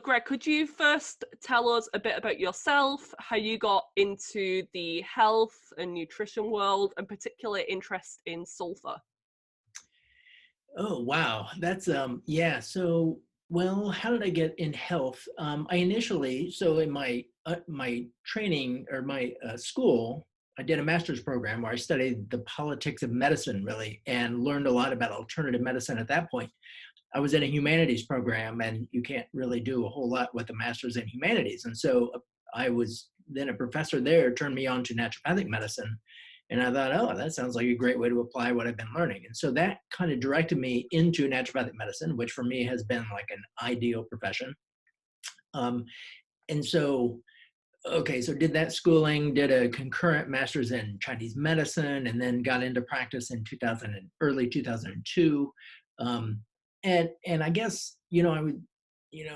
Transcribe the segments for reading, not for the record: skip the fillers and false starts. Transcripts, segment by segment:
Greg, could you first tell us a bit about yourself, how you got into the health and nutrition world, and particular interest in sulfur? Oh, wow. That's yeah. So, well, how did I get in health? I initially, so in my training or my school, I did a master's program where I studied the politics of medicine really and learned a lot about alternative medicine at that point. I was in a humanities program, and you can't really do a whole lot with a master's in humanities. And so I was then a professor there, turned me on to naturopathic medicine. And I thought, oh, that sounds like a great way to apply what I've been learning. And so that kind of directed me into naturopathic medicine, which for me has been like an ideal profession. Um, and so, okay, so did that schooling, did a concurrent master's in Chinese medicine, and then got into practice in 2000 and early 2002. Um, and I guess, I would,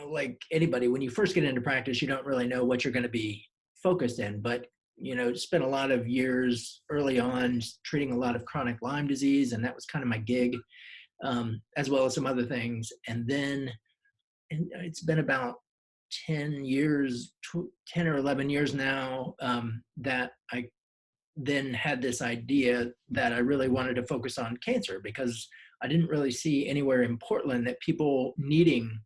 like anybody, when you first get into practice, you don't really know what you're going to be focused in, but spent a lot of years early on treating a lot of chronic Lyme disease, and that was kind of my gig, as well as some other things. And then it's been about 10 years, 10 or 11 years now, that I then had this idea that I really wanted to focus on cancer, because I didn't really see anywhere in Portland that people needing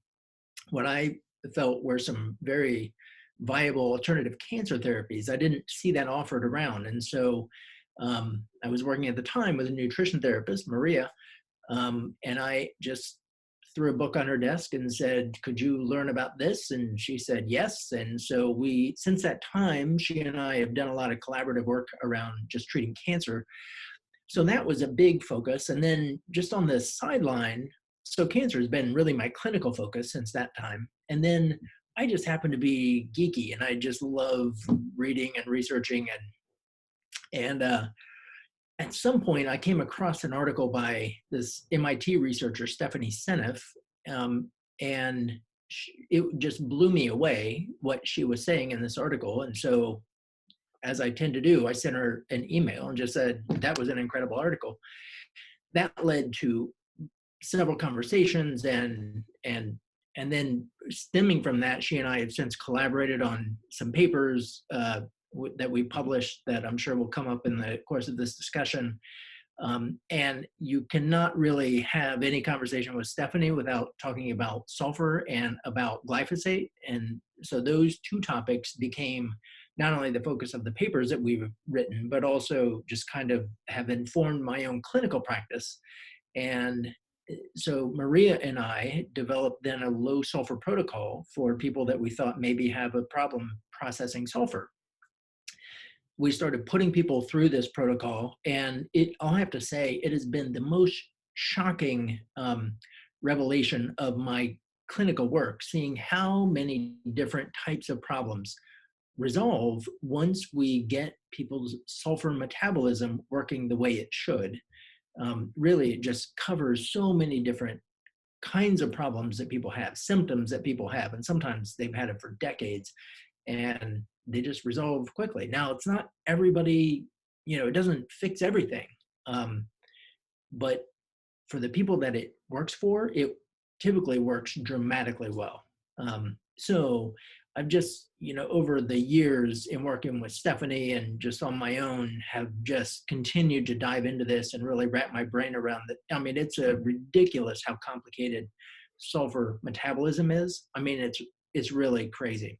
what I felt were some very viable alternative cancer therapies. I didn't see that offered around. And so I was working at the time with a nutrition therapist, Maria, and I just threw a book on her desk and said, could you learn about this? And she said, yes. And so since that time, she and I have done a lot of collaborative work around just treating cancer. So that was a big focus. And then just on the sideline, so cancer has been really my clinical focus since that time. And then I just happen to be geeky, and I just love reading and researching. And at some point, I came across an article by this MIT researcher, Stephanie Seneff, and it just blew me away what she was saying in this article. And so, as I tend to do, I sent her an email and just said, that was an incredible article. That led to several conversations, and then stemming from that, she and I have since collaborated on some papers that we published that I'm sure will come up in the course of this discussion. And you cannot really have any conversation with Stephanie without talking about sulfur and about glyphosate. And so those two topics became not only the focus of the papers that we've written, but also just kind of have informed my own clinical practice. And so Maria and I developed then a low sulfur protocol for people that we thought maybe have a problem processing sulfur. We started putting people through this protocol, and I'll have to say, it has been the most shocking revelation of my clinical work, seeing how many different types of problems resolve once we get people's sulfur metabolism working the way it should. Really, it just covers so many different kinds of problems that people have, symptoms that people have, and sometimes they've had it for decades, and they just resolve quickly. Now, it's not everybody, it doesn't fix everything, but for the people that it works for, it typically works dramatically well. So I've just, over the years in working with Stephanie and just on my own, have just continued to dive into this and really wrap my brain around it. I mean, it's a ridiculous how complicated sulfur metabolism is. I mean, it's really crazy.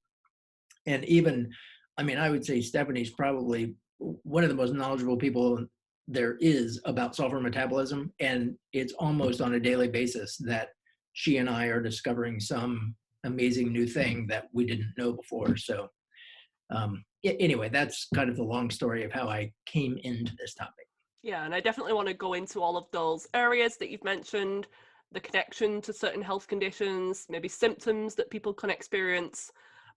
And even, I would say Stephanie's probably one of the most knowledgeable people there is about sulfur metabolism. And it's almost on a daily basis that she and I are discovering some amazing new thing that we didn't know before. So anyway, that's kind of the long story of how I came into this topic. Yeah, and I definitely want to go into all of those areas that you've mentioned, the connection to certain health conditions, maybe symptoms that people can experience.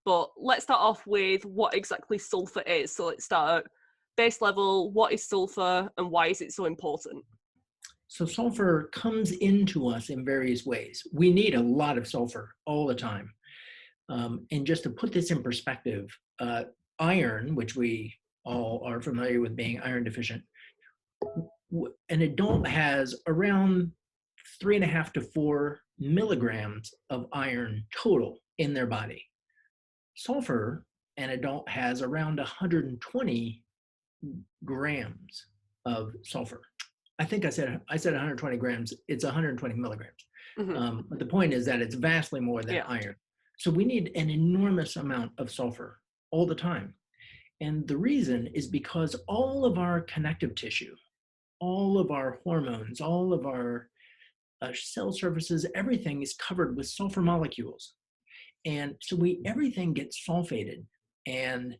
But let's start off with what exactly sulfur is. So let's start at base level. What is sulfur and why is it so important? So sulfur comes into us in various ways. We need a lot of sulfur all the time. And just to put this in perspective, iron, which we all are familiar with being iron deficient, an adult has around 3.5 to 4 milligrams of iron total in their body. Sulfur, an adult has around 120 grams of sulfur. I think I said 120 grams. It's 120 milligrams. But the point is that it's vastly more than iron. So we need an enormous amount of sulfur all the time. And the reason is because all of our connective tissue, all of our hormones, all of our cell surfaces, everything is covered with sulfur molecules. And so everything gets sulfated. And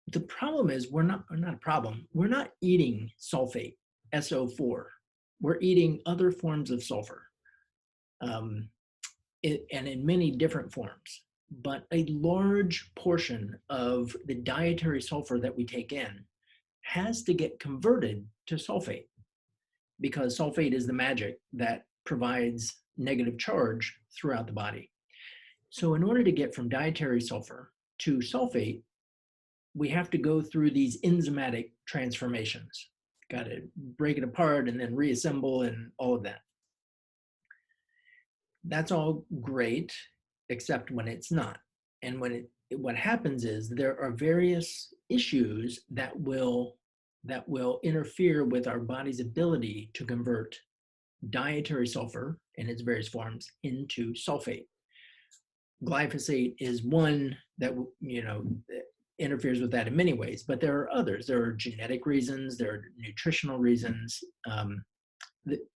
the problem is we're not eating sulfate, SO4. We're eating other forms of sulfur, and in many different forms. But a large portion of the dietary sulfur that we take in has to get converted to sulfate, because sulfate is the magic that provides negative charge throughout the body. So in order to get from dietary sulfur to sulfate, we have to go through these enzymatic transformations. Got to break it apart and then reassemble and all of that. That's all great, except when it's not. And what happens is there are various issues that will interfere with our body's ability to convert dietary sulfur in its various forms into sulfate. Glyphosate is one that interferes with that in many ways, but there are others. There are genetic reasons, there are nutritional reasons.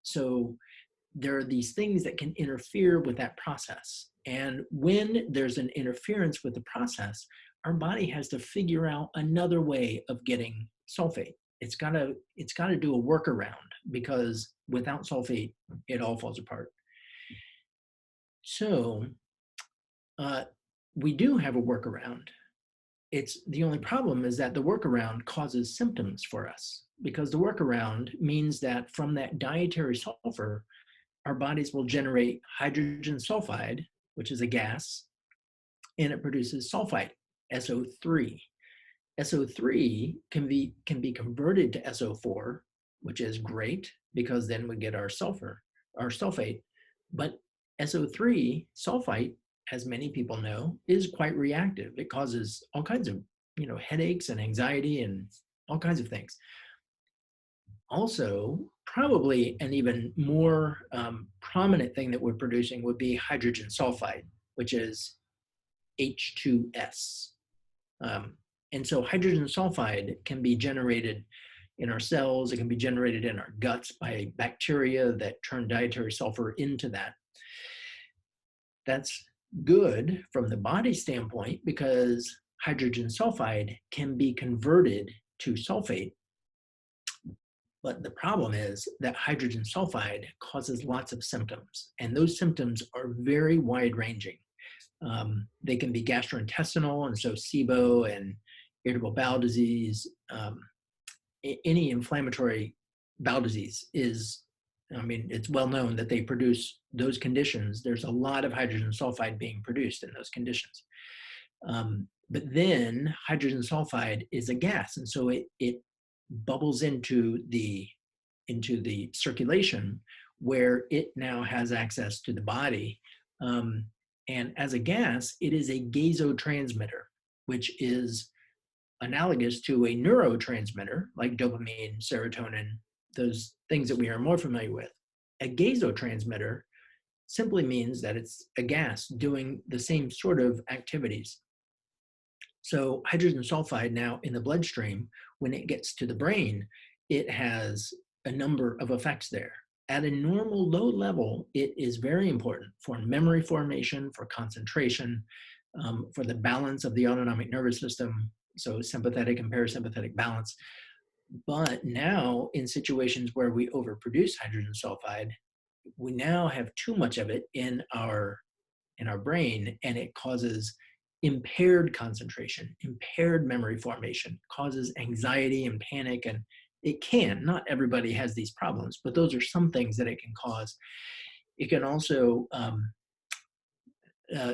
So there are these things that can interfere with that process. And when there's an interference with the process, our body has to figure out another way of getting sulfate. It's got to do a workaround, because without sulfate, it all falls apart. So we do have a workaround. The only problem is that the workaround causes symptoms for us, because the workaround means that from that dietary sulfur, our bodies will generate hydrogen sulfide, which is a gas, and it produces sulfite, SO3. SO3 can be converted to SO4, which is great, because then we get our sulfate. But SO3 sulfite, as many people know, is quite reactive. It causes all kinds of headaches and anxiety and all kinds of things. Also, probably an even more prominent thing that we're producing would be hydrogen sulfide, which is H2S. And so hydrogen sulfide can be generated in our cells. It can be generated in our guts by bacteria that turn dietary sulfur into that. That's good from the body standpoint, because hydrogen sulfide can be converted to sulfate. But the problem is that hydrogen sulfide causes lots of symptoms, and those symptoms are very wide-ranging. They can be gastrointestinal, and so SIBO and irritable bowel disease. Any inflammatory bowel disease it's well known that they produce those conditions. There's a lot of hydrogen sulfide being produced in those conditions. But then hydrogen sulfide is a gas, and so it bubbles into the circulation, where it now has access to the body. And as a gas, it is a gasotransmitter, which is analogous to a neurotransmitter like dopamine, serotonin, those things that we are more familiar with. A gasotransmitter simply means that it's a gas doing the same sort of activities. So hydrogen sulfide now in the bloodstream, when it gets to the brain, it has a number of effects there. At a normal low level, it is very important for memory formation, for concentration, for the balance of the autonomic nervous system, so sympathetic and parasympathetic balance. But now in situations where we overproduce hydrogen sulfide, we now have too much of it in our brain, and it causes impaired concentration, impaired memory formation, causes anxiety and panic. And not everybody has these problems, but those are some things that it can cause. It can also,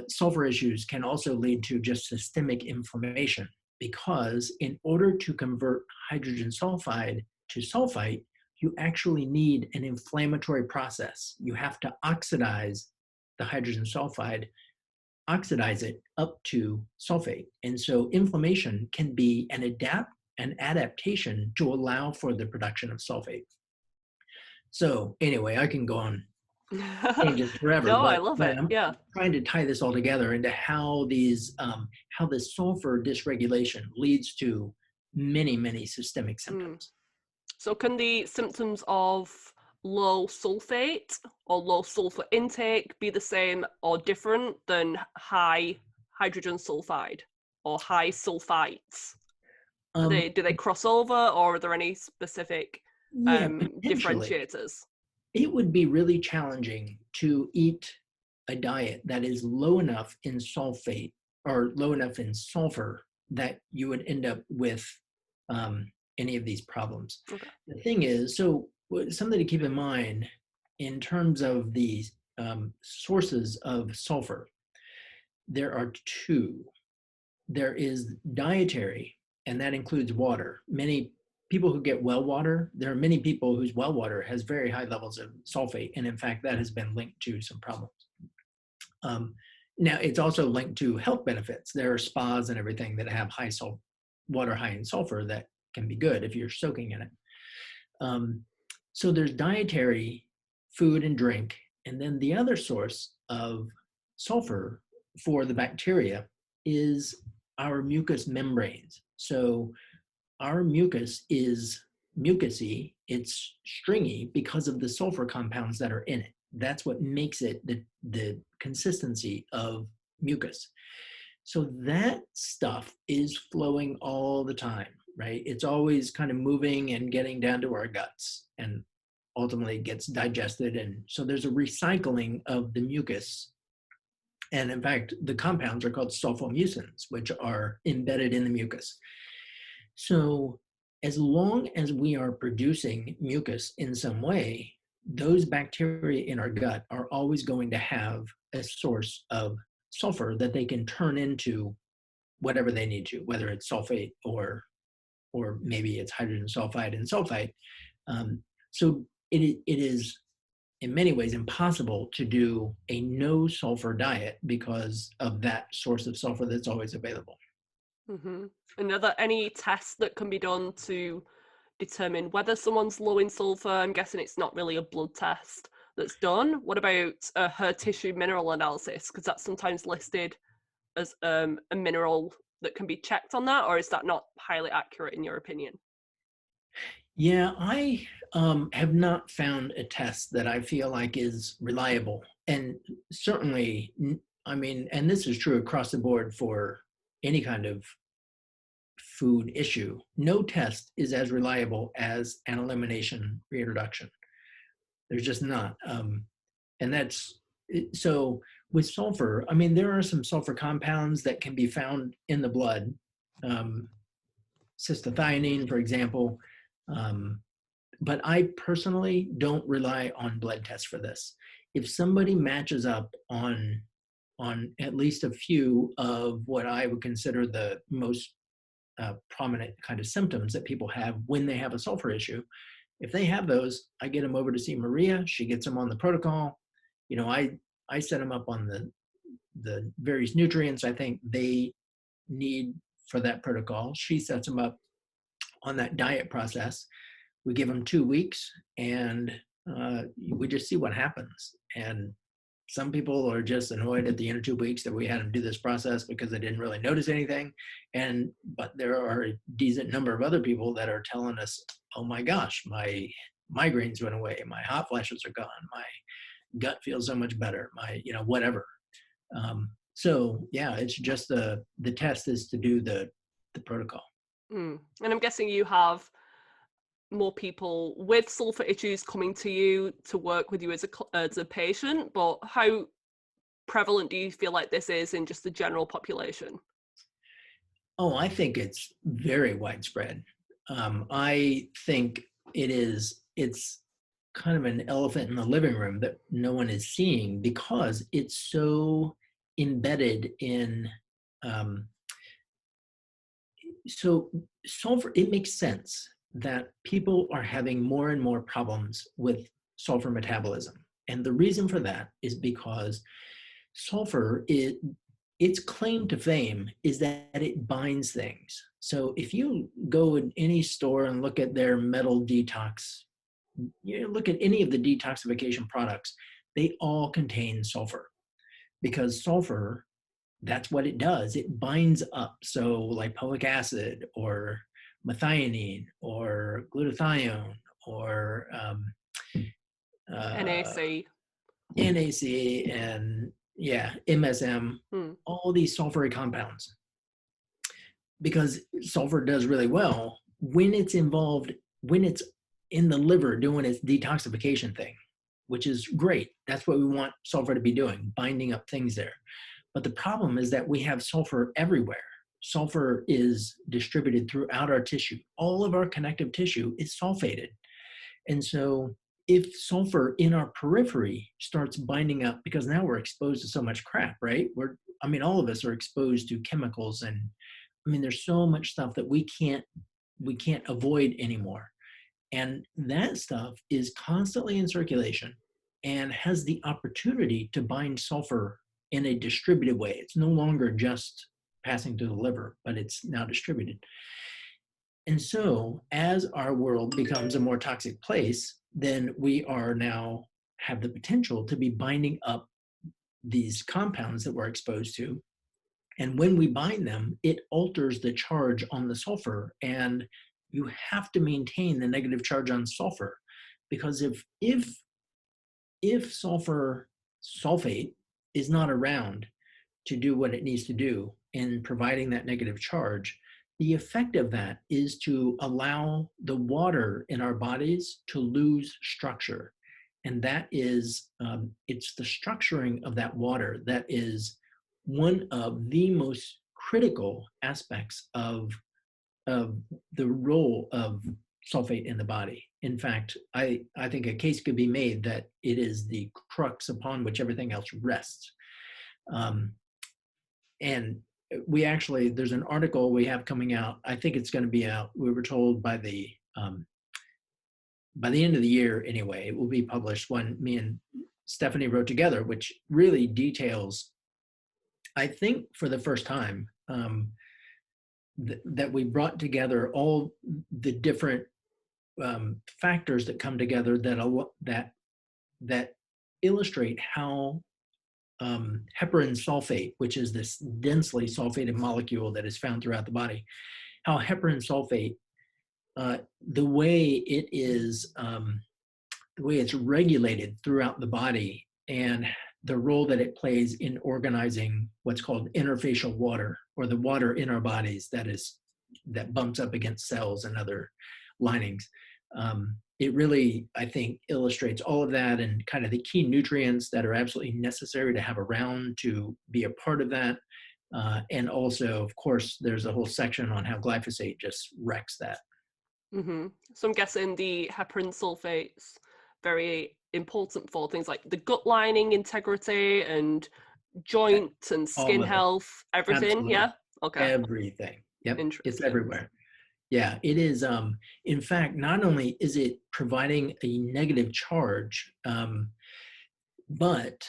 sulfur issues can also lead to just systemic inflammation, because in order to convert hydrogen sulfide to sulfite, you actually need an inflammatory process. You have to oxidize the hydrogen sulfide oxidize it up to sulfate. And so inflammation can be an adaptation to allow for the production of sulfate. So anyway, I can go on tangents forever, No, I but love it. I'm Yeah. trying to tie this all together into how these how the sulfur dysregulation leads to many, many systemic Mm. symptoms. So can the symptoms of low sulfate or low sulfur intake be the same or different than high hydrogen sulfide or high sulfites? Um, Do they cross over, or are there any specific yeah, potentially. differentiators? It would be really challenging to eat a diet that is low enough in sulfate or low enough in sulfur that you would end up with any of these problems. Okay. The thing is, so something to keep in mind in terms of the sources of sulfur, there are two. There is dietary, and that includes water. Many people who get well water, there are many people whose well water has very high levels of sulfate. And in fact, that has been linked to some problems. Now, it's also linked to health benefits. There are spas and everything that have water high in sulfur that can be good if you're soaking in it. So there's dietary, food and drink. And then the other source of sulfur for the bacteria is our mucous membranes. So our mucus is mucousy, it's stringy because of the sulfur compounds that are in it. That's what makes it the consistency of mucus. So that stuff is flowing all the time, right? It's always kind of moving and getting down to our guts and ultimately gets digested. And so there's a recycling of the mucus. And in fact, the compounds are called sulfomucins, which are embedded in the mucus. So as long as we are producing mucus in some way, those bacteria in our gut are always going to have a source of sulfur that they can turn into whatever they need to, whether it's sulfate or maybe it's hydrogen sulfide and sulfite. So it is in many ways impossible to do a no sulfur diet because of that source of sulfur that's always available. Mm-hmm. And are there any tests that can be done to determine whether someone's low in sulfur? I'm guessing it's not really a blood test that's done. What about a hair tissue mineral analysis? Because that's sometimes listed as a mineral that can be checked on that, or is that not highly accurate in your opinion? Yeah, I have not found a test that I feel like is reliable. And certainly, I mean, and this is true across the board for any kind of food issue. No test is as reliable as an elimination reintroduction. There's just not. And that's so with sulfur. I mean, there are some sulfur compounds that can be found in the blood. Cystathionine, for example. But I personally don't rely on blood tests for this. If somebody matches up on at least a few of what I would consider the most prominent kind of symptoms that people have when they have a sulfur issue, if they have those, I get them over to see Maria. She gets them on the protocol. You know, I set them up on the various nutrients I think they need for that protocol. She sets them up on that diet process. We give them 2 weeks and we just see what happens. And some people are just annoyed at the end of 2 weeks that we had them do this process because they didn't really notice anything. But there are a decent number of other people that are telling us, oh my gosh, my migraines went away, my hot flashes are gone, my gut feels so much better, my, whatever. So yeah, it's just the test is to do the protocol. And I'm guessing you have more people with sulfur issues coming to you to work with you as a patient, but how prevalent do you feel like this is in just the general population? Oh, I think it's very widespread. I think it's kind of an elephant in the living room that no one is seeing because it's so embedded in so sulfur. It makes sense that people are having more and more problems with sulfur metabolism. And the reason for that is because sulfur its claim to fame is that it binds things. So if you go in any store and look at their metal detox, look at any of the detoxification products, they all contain sulfur, because sulfur, that's what it does. It binds up. So lipoic acid or methionine or glutathione or uh, NAC. NAC and MSM, Hmm. all these sulfurous compounds. Because sulfur does really well when it's involved, when it's in the liver doing its detoxification thing, which is great. That's what we want sulfur to be doing, binding up things there. But the problem is that we have sulfur everywhere. Sulfur is distributed throughout our tissue. All of our connective tissue is sulfated. And so if sulfur in our periphery starts binding up, because now we're exposed to so much crap, right? All of us are exposed to chemicals, and there's so much stuff that we can't avoid anymore. And that stuff is constantly in circulation and has the opportunity to bind sulfur in a distributed way. It's no longer just passing through the liver, but it's now distributed. And so as our world becomes a more toxic place, then we are now have the potential to be binding up these compounds that we're exposed to. And when we bind them, it alters the charge on the sulfur. And you have to maintain the negative charge on sulfur, because if sulfur sulfate is not around to do what it needs to do in providing that negative charge, the effect of that is to allow the water in our bodies to lose structure. And that is, it's the structuring of that water that is one of the most critical aspects of the role of sulfate in the body. In fact, I think a case could be made that it is the crux upon which everything else rests. And there's an article we have coming out. I think it's going to be out. We were told by the end of the year anyway, it will be published, one me and Stephanie wrote together, which really details, I think for the first time, that we brought together all the different factors that come together that illustrate how heparin sulfate, which is this densely sulfated molecule that is found throughout the body, how heparin sulfate, the way it's regulated throughout the body, and the role that it plays in organizing what's called interfacial water, or the water in our bodies that bumps up against cells and other linings. It really, I think, illustrates all of that, and kind of the key nutrients that are absolutely necessary to have around to be a part of that. And also, of course, there's a whole section on how glyphosate just wrecks that. Mm-hmm. So I'm guessing the heparin sulfate's very important for things like the gut lining integrity and joint and All skin of it. health, everything. Absolutely. Yeah. Okay. Everything. Yep. It's Interesting. everywhere. Yeah, it is. In fact, not only is it providing a negative charge, but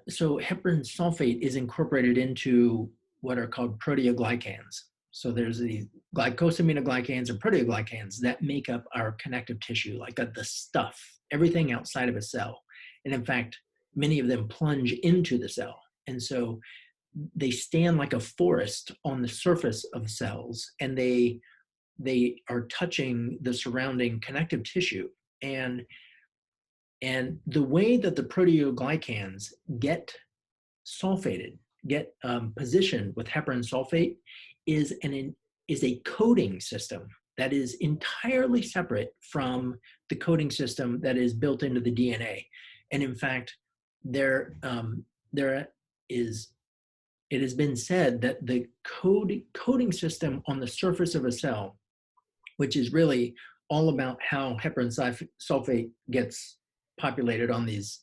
so heparin sulfate is incorporated into what are called proteoglycans. So there's the glycosaminoglycans or proteoglycans that make up our connective tissue, like the stuff, everything outside of a cell. And in fact, many of them plunge into the cell. And so they stand like a forest on the surface of cells, and they are touching the surrounding connective tissue. And the way that the proteoglycans get sulfated, get positioned with heparin sulfate, is a coding system that is entirely separate from the coding system that is built into the DNA. And in fact, it has been said that the coding system on the surface of a cell, which is really all about how heparin sulfate gets populated on these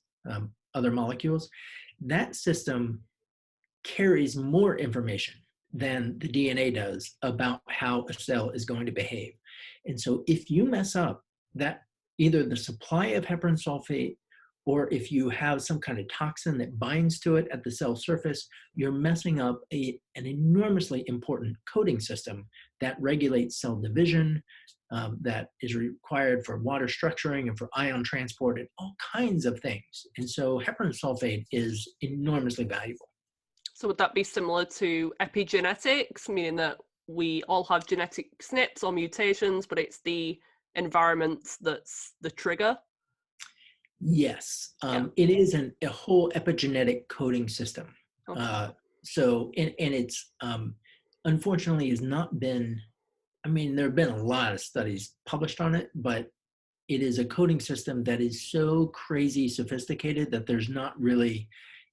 other molecules, that system carries more information than the DNA does about how a cell is going to behave. And so if you mess up that, either the supply of heparin sulfate or if you have some kind of toxin that binds to it at the cell surface, you're messing up an enormously important coding system that regulates cell division, that is required for water structuring and for ion transport and all kinds of things. And so heparan sulfate is enormously valuable. So would that be similar to epigenetics, meaning that we all have genetic SNPs or mutations, but it's the environment that's the trigger? Yes, Yeah. it is a whole epigenetic coding system. Okay. And it's unfortunately has not been, I mean, there have been a lot of studies published on it, but it is a coding system that is so crazy sophisticated that there's not really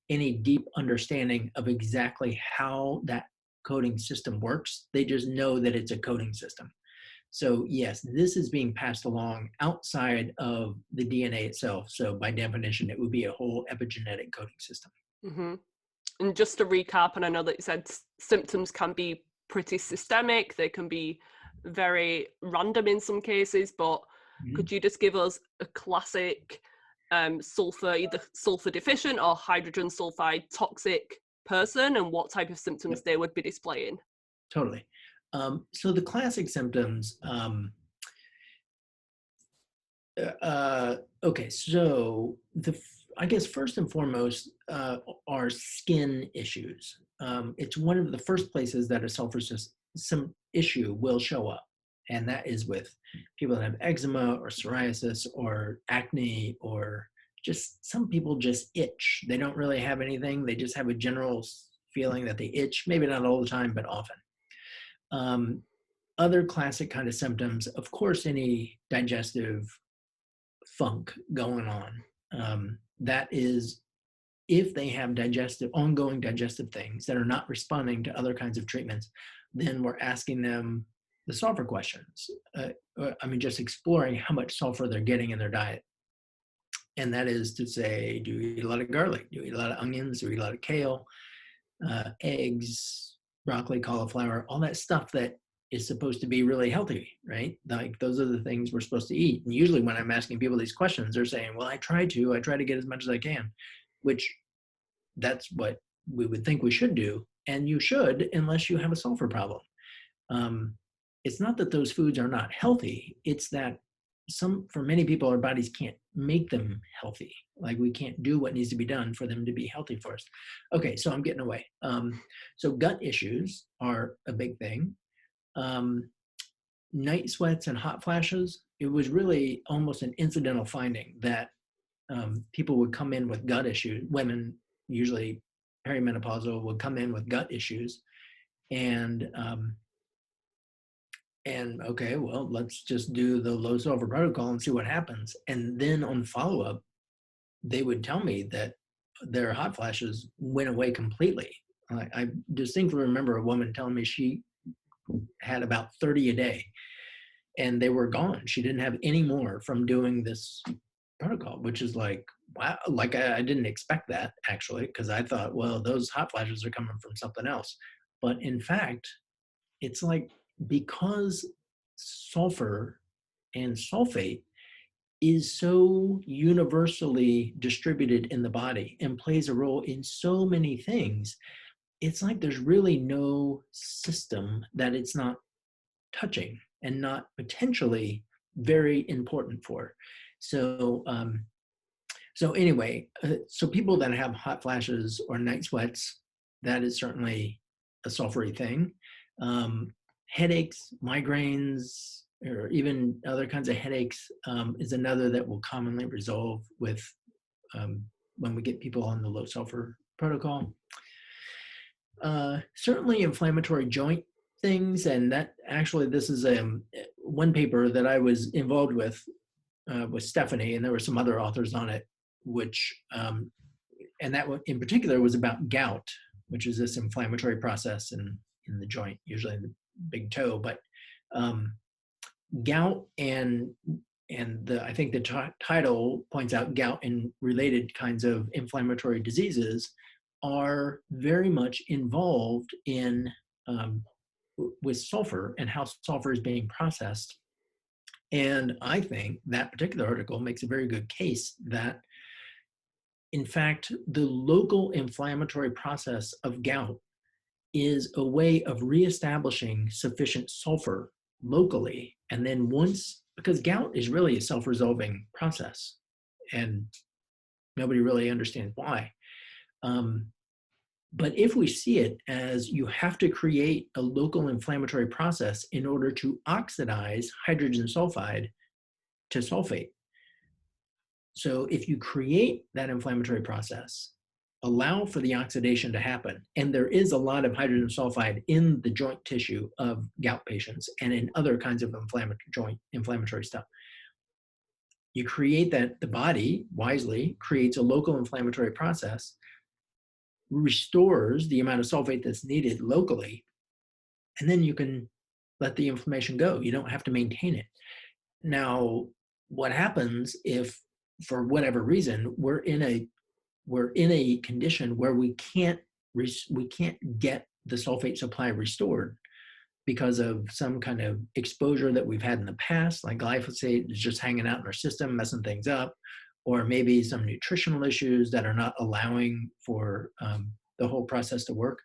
any deep understanding of exactly how that coding system works. They just know that it's a coding system. So yes, this is being passed along outside of the DNA itself. So by definition, it would be a whole epigenetic coding system. Mm-hmm. And just to recap, and I know that you said symptoms can be pretty systemic, they can be very random in some cases, but could you just give us a classic sulfur, either sulfur deficient or hydrogen sulfide toxic person, and what type of symptoms they would be displaying? Totally. So the classic symptoms, okay, so I guess first and foremost are skin issues. It's one of the first places that a sulfur some issue will show up, and that is with people that have eczema or psoriasis or acne, or just some people just itch. They don't really have anything. They just have a general feeling that they itch, maybe not all the time, but often. Other classic kind of symptoms, of course, any digestive funk going on. That is, if they have ongoing digestive things that are not responding to other kinds of treatments, then we're asking them the sulfur questions. Just exploring how much sulfur they're getting in their diet. And that is to say, do you eat a lot of garlic? Do you eat a lot of onions? Do you eat a lot of kale? Eggs, broccoli, cauliflower, all that stuff that is supposed to be really healthy, right? Like those are the things we're supposed to eat. And usually when I'm asking people these questions, they're saying, well, I try to get as much as I can, which that's what we would think we should do. And you should, unless you have a sulfur problem. It's not that those foods are not healthy. It's that for many people, our bodies can't make them healthy. Like we can't do what needs to be done for them to be healthy for us. Okay, so I'm getting away. So gut issues are a big thing. Night sweats and hot flashes. It was really almost an incidental finding that people would come in with gut issues. Women, usually perimenopausal, would come in with gut issues, and okay, well, let's just do the low sulfur protocol and see what happens. And then on follow-up, they would tell me that their hot flashes went away completely. I distinctly remember a woman telling me she had about 30 a day and they were gone. She didn't have any more from doing this protocol, which is like, wow, like I didn't expect that actually, because I thought, well, those hot flashes are coming from something else. But in fact, it's like, because sulfur and sulfate is so universally distributed in the body and plays a role in so many things, it's like there's really no system that it's not touching and not potentially very important for. So anyway, so people that have hot flashes or night sweats, that is certainly a sulfury thing. Headaches, migraines, or even other kinds of headaches is another that will commonly resolve with when we get people on the low sulfur protocol. Certainly inflammatory joint things, and that actually this is one paper that I was involved with Stephanie, and there were some other authors on it, which and that one in particular was about gout, which is this inflammatory process in the joint, usually in the big toe. But gout and I think the title points out gout and related kinds of inflammatory diseases are very much involved in with sulfur and how sulfur is being processed. And I think that particular article makes a very good case that in fact, the local inflammatory process of gout is a way of reestablishing sufficient sulfur locally. And then once, because gout is really a self-resolving process, and nobody really understands why. But if we see it as you have to create a local inflammatory process in order to oxidize hydrogen sulfide to sulfate. So if you create that inflammatory process, allow for the oxidation to happen, and there is a lot of hydrogen sulfide in the joint tissue of gout patients and in other kinds of joint inflammatory stuff. You create that, the body wisely creates a local inflammatory process, restores the amount of sulfate that's needed locally, and then you can let the inflammation go. You don't have to maintain it. Now, what happens if, for whatever reason, we're in a condition where we can't get the sulfate supply restored because of some kind of exposure that we've had in the past, like glyphosate is just hanging out in our system, messing things up, or maybe some nutritional issues that are not allowing for the whole process to work.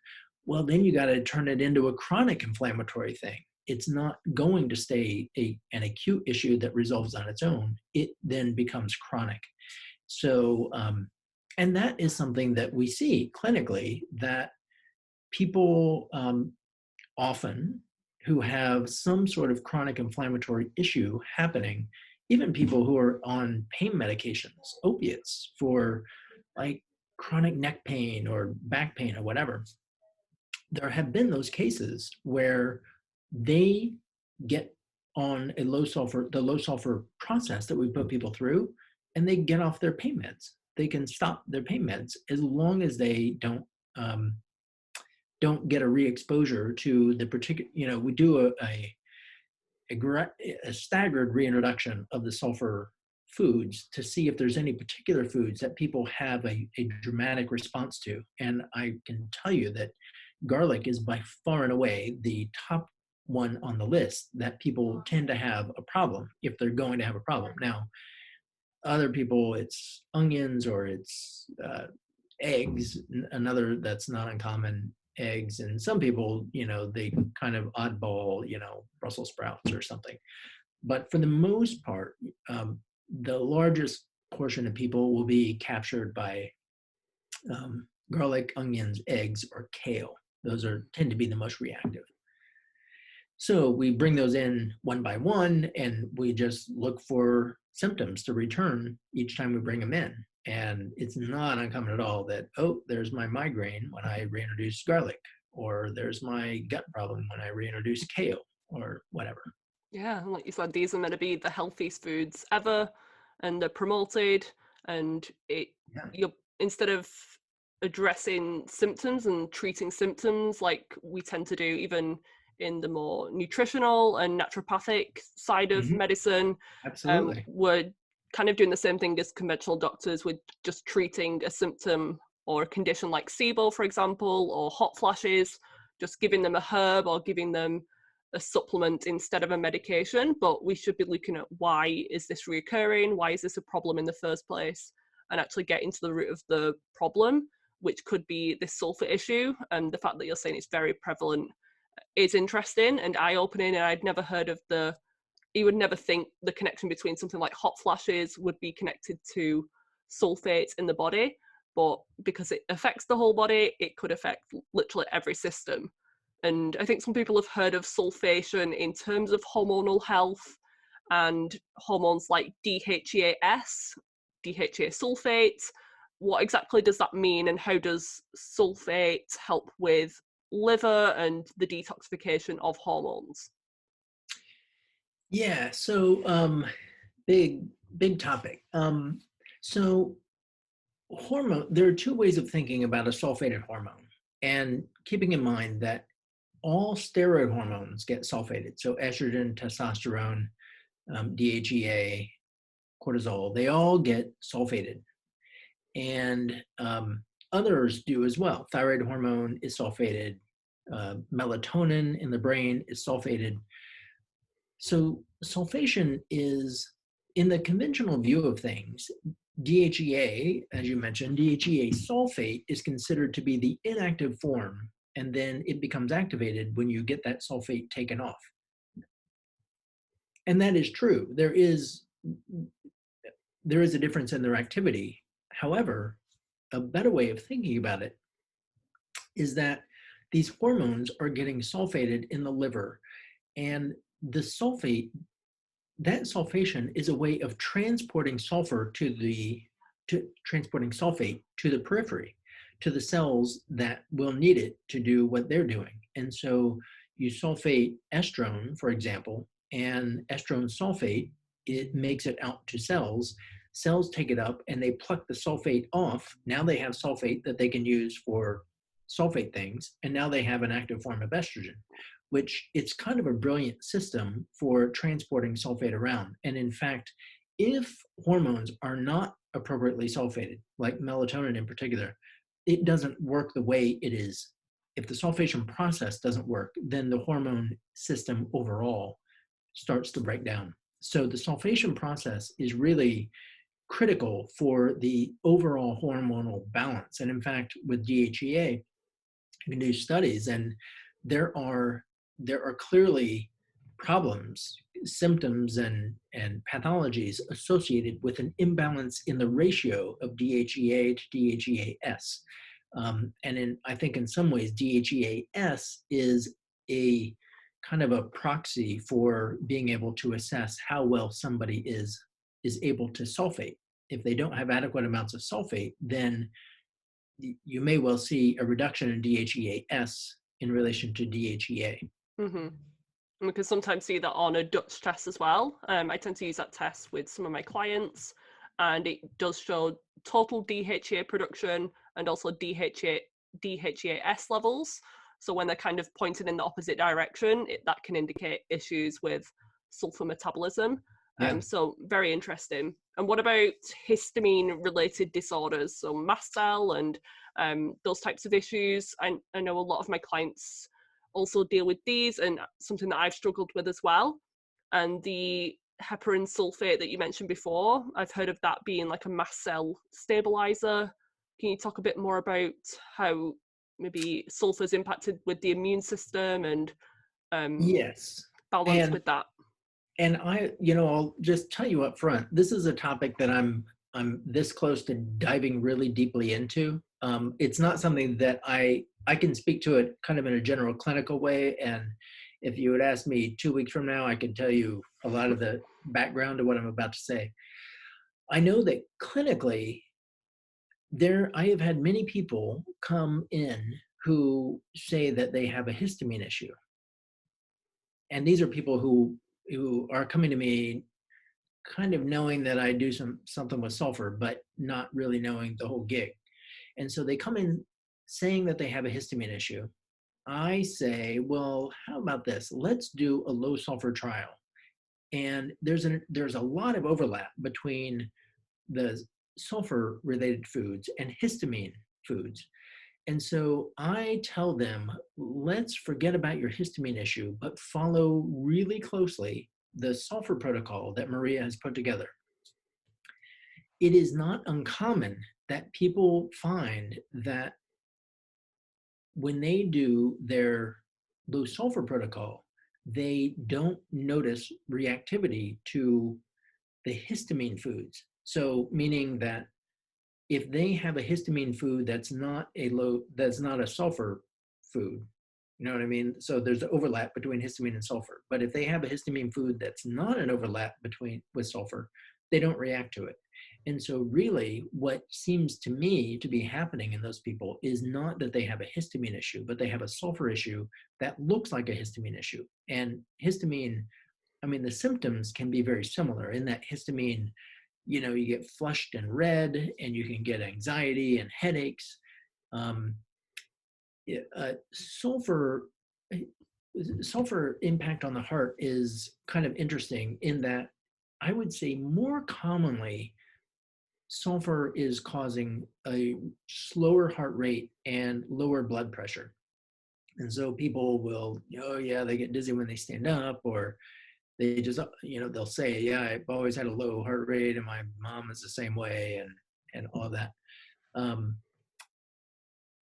Well, then you got to turn it into a chronic inflammatory thing. It's not going to stay an acute issue that resolves on its own. It then becomes chronic. So, and that is something that we see clinically, that people often who have some sort of chronic inflammatory issue happening, even people who are on pain medications, opiates for like chronic neck pain or back pain or whatever, there have been those cases where they get on a the low sulfur process that we put people through, and they get off their pain meds. They can stop their pain meds as long as they don't get a re-exposure to the particular, we do a staggered reintroduction of the sulfur foods to see if there's any particular foods that people have a dramatic response to. And I can tell you that garlic is by far and away the top one on the list that people tend to have a problem if they're going to have a problem. Now, other people, it's onions or it's eggs, another that's not uncommon, eggs. And some people, they kind of oddball, Brussels sprouts or something. But for the most part, the largest portion of people will be captured by garlic, onions, eggs, or kale. Those tend to be the most reactive. So we bring those in one by one, and we just look for symptoms to return each time we bring them in. And it's not uncommon at all that, oh, there's my migraine when I reintroduce garlic, or there's my gut problem when I reintroduce kale, or whatever. Yeah, like you said, these are meant to be the healthiest foods ever, and they're promoted, and you're, instead of addressing symptoms and treating symptoms like we tend to do even in the more nutritional and naturopathic side of medicine, Absolutely. we're kind of doing the same thing as conventional doctors with just treating a symptom or a condition like SIBO, for example, or hot flashes, just giving them a herb or giving them a supplement instead of a medication. But we should be looking at, why is this reoccurring? Why is this a problem in the first place? And actually getting to the root of the problem, which could be this sulfur issue. And the fact that you're saying it's very prevalent is interesting and eye-opening. And I'd never heard of you would never think the connection between something like hot flashes would be connected to sulfates in the body, but because it affects the whole body, it could affect literally every system. And I think some people have heard of sulfation in terms of hormonal health and hormones like DHEAS, DHEA sulfate. What exactly does that mean, and how does sulfate help with liver and the detoxification of hormones? Yeah, so big topic. So there are two ways of thinking about a sulfated hormone, and keeping in mind that all steroid hormones get sulfated. So estrogen, testosterone, DHEA, cortisol, they all get sulfated. And others do as well. Thyroid hormone is sulfated. Melatonin in the brain is sulfated. So sulfation is in the conventional view of things, DHEA, as you mentioned, DHEA sulfate is considered to be the inactive form, and then it becomes activated when you get that sulfate taken off. And that is true. There is a difference in their activity. However, a better way of thinking about it is that these hormones are getting sulfated in the liver, and the sulfate, that sulfation is a way of transporting sulfur transporting sulfate to the periphery, to the cells that will need it to do what they're doing. And so you sulfate estrone, for example, and estrone sulfate, it makes it out to cells. Cells take it up and they pluck the sulfate off. Now they have sulfate that they can use for sulfate things, and now they have an active form of estrogen, which it's kind of a brilliant system for transporting sulfate around. And in fact, if hormones are not appropriately sulfated, like melatonin in particular, it doesn't work the way it is. If the sulfation process doesn't work, then the hormone system overall starts to break down. So the sulfation process is really critical for the overall hormonal balance. And in fact, with DHEA, you can do studies, and there are clearly problems, symptoms, and pathologies associated with an imbalance in the ratio of DHEA to DHEAS. I think in some ways DHEAS is a kind of a proxy for being able to assess how well somebody is able to sulfate. If they don't have adequate amounts of sulfate, then you may well see a reduction in DHEAS in relation to DHEA. Mm-hmm. We can sometimes see that on a Dutch test as well. I tend to use that test with some of my clients, and it does show total DHEA production and also DHEAS levels. So when they're kind of pointed in the opposite direction, that can indicate issues with sulfur metabolism. Yeah. So very interesting. And what about histamine-related disorders, so mast cell and those types of issues? I know a lot of my clients also deal with these, and something that I've struggled with as well. And the heparin sulfate that you mentioned before, I've heard of that being like a mast cell stabilizer. Can you talk a bit more about how maybe sulfur is impacted with the immune system and yes, balance with that? And I'll just tell you up front, this is a topic that I'm this close to diving really deeply into. It's not something that I can speak to it kind of in a general clinical way. And if you would ask me 2 weeks from now, I could tell you a lot of the background to what I'm about to say. I know that clinically, I have had many people come in who say that they have a histamine issue. And these are people who are coming to me kind of knowing that I do something with sulfur, but not really knowing the whole gig. And so they come in saying that they have a histamine issue. I say, well, how about this? Let's do a low sulfur trial. And there's a lot of overlap between the sulfur related foods and histamine foods. And so I tell them, let's forget about your histamine issue, but follow really closely the Sulfur Protocol that Maria has put together. It is not uncommon that people find that when they do their low sulfur protocol, they don't notice reactivity to the histamine foods. So meaning that if they have a histamine food that's not a sulfur food, you know what I mean? So there's an overlap between histamine and sulfur. But if they have a histamine food that's not an overlap with sulfur, they don't react to it. And so really what seems to me to be happening in those people is not that they have a histamine issue, but they have a sulfur issue that looks like a histamine issue. And histamine, I mean, the symptoms can be very similar in that histamine, you get flushed and red, and you can get anxiety and headaches. Sulfur impact on the heart is kind of interesting in that I would say more commonly sulfur is causing a slower heart rate and lower blood pressure. And so people will, they get dizzy when they stand up, or they just, they'll say, yeah, I've always had a low heart rate and my mom is the same way, and all that. Um,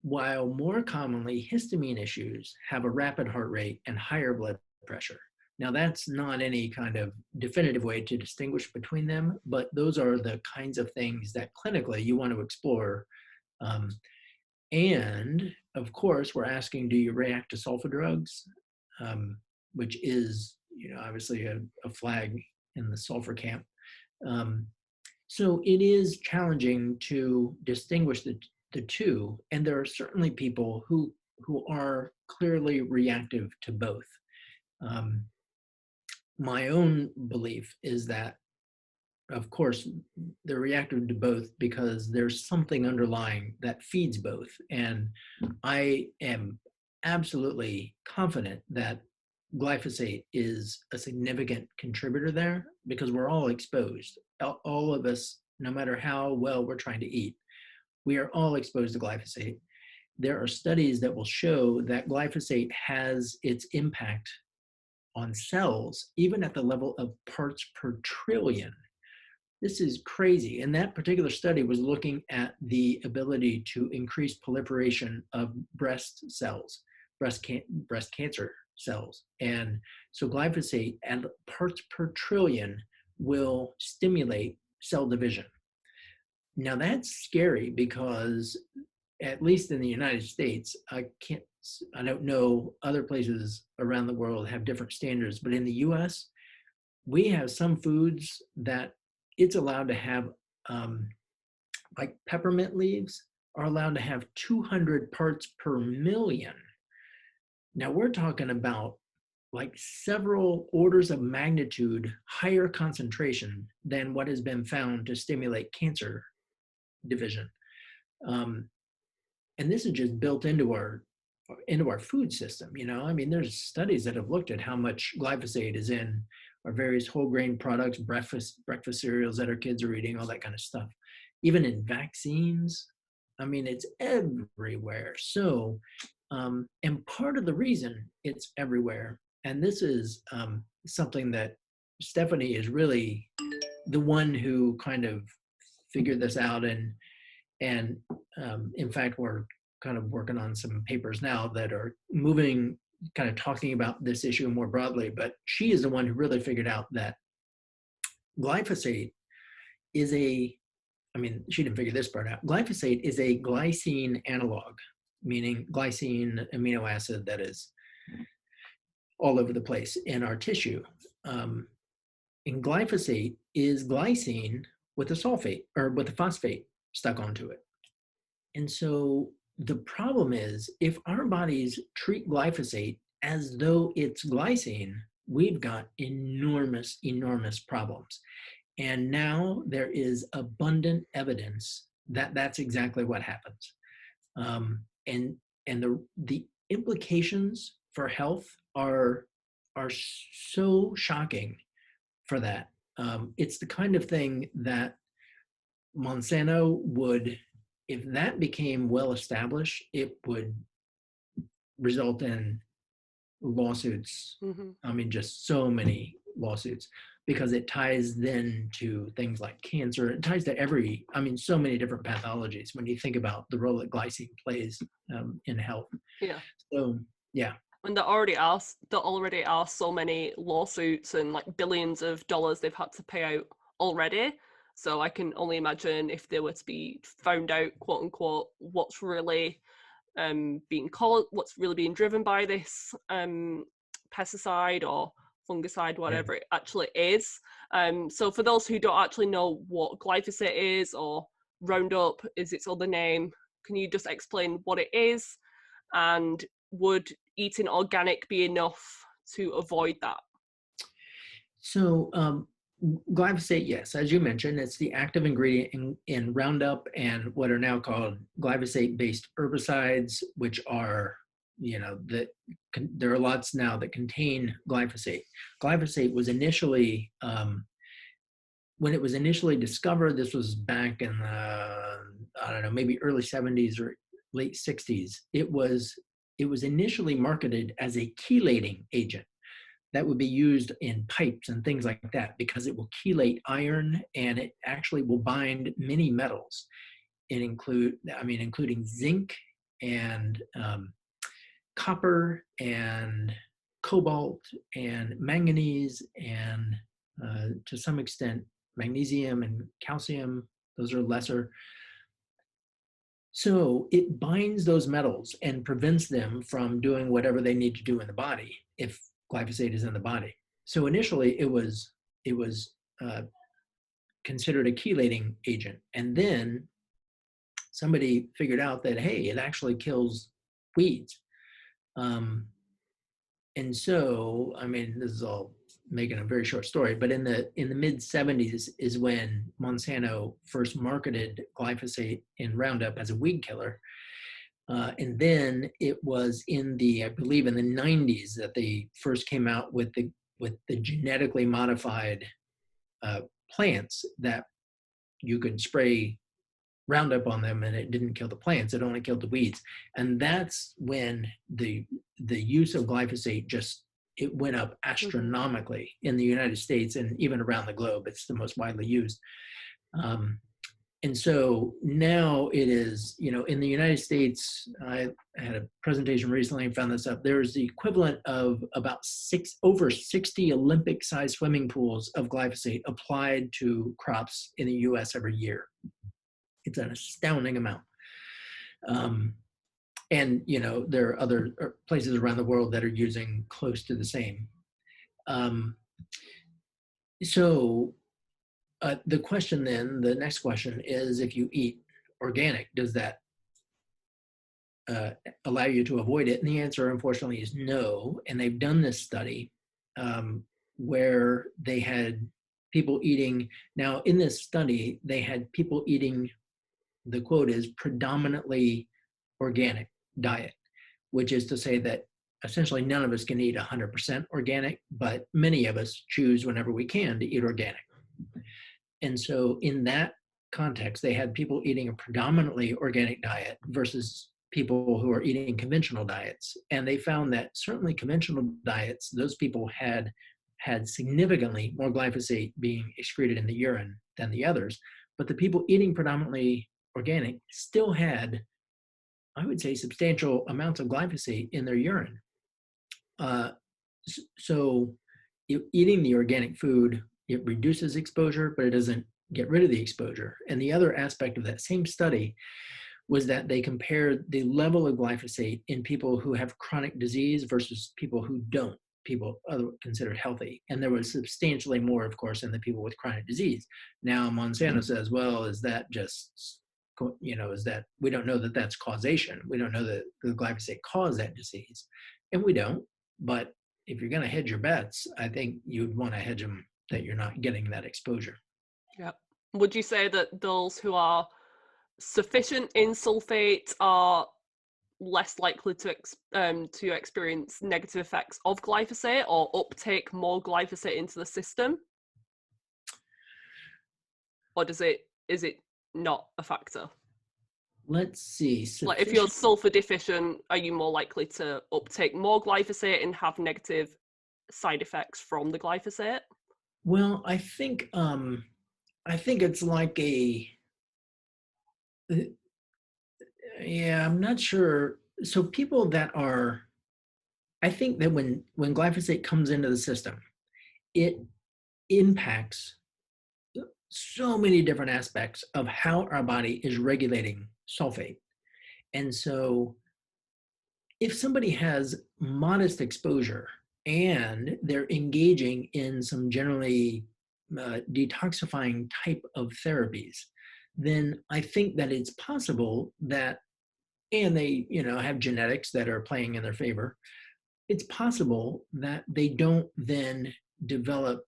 while more commonly histamine issues have a rapid heart rate and higher blood pressure. Now, that's not any kind of definitive way to distinguish between them, but those are the kinds of things that clinically you want to explore. And of course, we're asking, do you react to sulfa drugs? Which is, obviously a flag in the sulfur camp. So it is challenging to distinguish the two, and there are certainly people who are clearly reactive to both. My own belief is that, of course, they're reactive to both because there's something underlying that feeds both. And I am absolutely confident that glyphosate is a significant contributor there because we're all exposed. All of us, no matter how well we're trying to eat, we are all exposed to glyphosate. There are studies that will show that glyphosate has its impact on cells, even at the level of parts per trillion. This is crazy. And that particular study was looking at the ability to increase proliferation of breast cells, breast cancer cells. And so glyphosate at parts per trillion will stimulate cell division. Now that's scary because, at least in the United States, I don't know other places around the world have different standards, but in the US, we have some foods that it's allowed to have, like peppermint leaves are allowed to have 200 parts per million. Now we're talking about like several orders of magnitude higher concentration than what has been found to stimulate cancer division. And this is just built into our food system. I mean, there's studies that have looked at how much glyphosate is in our various whole grain products, breakfast cereals that our kids are eating, all that kind of stuff. Even in vaccines, I mean, it's everywhere. So, and part of the reason it's everywhere, and this is something that Stephanie is really the one who kind of figured this out, and in fact, we're kind of working on some papers now that are moving, kind of talking about this issue more broadly, but she is the one who really figured out that glyphosate is she didn't figure this part out. Glyphosate is a glycine analog, meaning glycine amino acid that is all over the place in our tissue. And glyphosate is glycine with a sulfate or with a phosphate stuck onto it. And so the problem is, if our bodies treat glyphosate as though it's glycine, we've got enormous, enormous problems. And now there is abundant evidence that that's exactly what happens. And the implications for health are so shocking for that. It's the kind of thing that Monsanto would, if that became well established, it would result in lawsuits. Mm-hmm. I mean, just so many lawsuits, because it ties then to things like cancer. It ties to so many different pathologies when you think about the role that glycine plays in health. Yeah. So, yeah. And there already are so many lawsuits and like billions of dollars they've had to pay out already. So I can only imagine if they were to be found out, quote unquote, what's really being driven by this pesticide or fungicide, whatever it actually is. So for those who don't actually know what glyphosate is, or Roundup is its other name, can you just explain what it is, and would eating organic be enough to avoid that? So glyphosate, yes, as you mentioned, it's the active ingredient in Roundup and what are now called glyphosate-based herbicides, which are, there are lots now that contain glyphosate. Glyphosate was initially, when it was initially discovered, this was back in the, maybe early 70s or late 60s. It was initially marketed as a chelating agent. that would be used in pipes and things like that, because it will chelate iron and it actually will bind many metals. Including zinc and copper and cobalt and manganese and to some extent magnesium and calcium. Those are lesser. So it binds those metals and prevents them from doing whatever they need to do in the body if glyphosate is in the body. So initially it was considered a chelating agent, and then somebody figured out that, hey, it actually kills weeds. And so, this is all making a very short story, but in the mid 70s is when Monsanto first marketed glyphosate in Roundup as a weed killer. And then it was I believe in the 90s that they first came out with the genetically modified plants that you could spray Roundup on them and it didn't kill the plants, it only killed the weeds. And that's when the use of glyphosate it went up astronomically in the United States and even around the globe. It's the most widely used. And so now it is, in the United States, I had a presentation recently and found this up. There's the equivalent of about over 60 Olympic-sized swimming pools of glyphosate applied to crops in the US every year. It's an astounding amount. And, there are other places around the world that are using close to the same. So the question then, the next question is, if you eat organic, does that allow you to avoid it? And the answer, unfortunately, is no. And they've done this study where they had people eating. Now, in this study, they had people eating, the quote is, predominantly organic diet, which is to say that essentially none of us can eat 100% organic, but many of us choose whenever we can to eat organic. And so in that context, they had people eating a predominantly organic diet versus people who are eating conventional diets. And they found that certainly conventional diets, those people had significantly more glyphosate being excreted in the urine than the others. But the people eating predominantly organic still had, I would say, substantial amounts of glyphosate in their urine. So eating the organic food, it reduces exposure, but it doesn't get rid of the exposure. And the other aspect of that same study was that they compared the level of glyphosate in people who have chronic disease versus people who don't, people considered healthy. And there was substantially more, of course, in the people with chronic disease. Now, Monsanto says, well, is that just, is that, we don't know that that's causation. We don't know that the glyphosate caused that disease. And we don't, but if you're going to hedge your bets, I think you'd want to hedge them that you're not getting that exposure. Yeah. Would you say that those who are sufficient in sulfate are less likely to experience negative effects of glyphosate or uptake more glyphosate into the system? Or is it not a factor? Let's see. Like if you're sulfur deficient, are you more likely to uptake more glyphosate and have negative side effects from the glyphosate? Well, I think it's like I'm not sure. So people that are, I think that when glyphosate comes into the system, it impacts so many different aspects of how our body is regulating sulfate. And so if somebody has modest exposure and they're engaging in some generally detoxifying type of therapies, then I think that it's possible that, and they, have genetics that are playing in their favor, it's possible that they don't then develop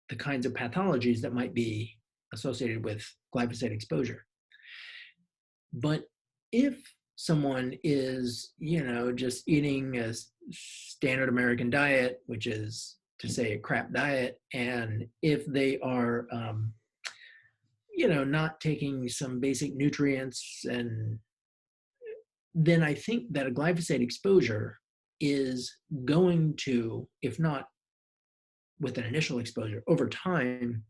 the kinds of pathologies that might be associated with glyphosate exposure. But if someone is, just eating a standard American diet, which is to say a crap diet, and if they are, not taking some basic nutrients, and then I think that a glyphosate exposure is going to, if not with an initial exposure, over time,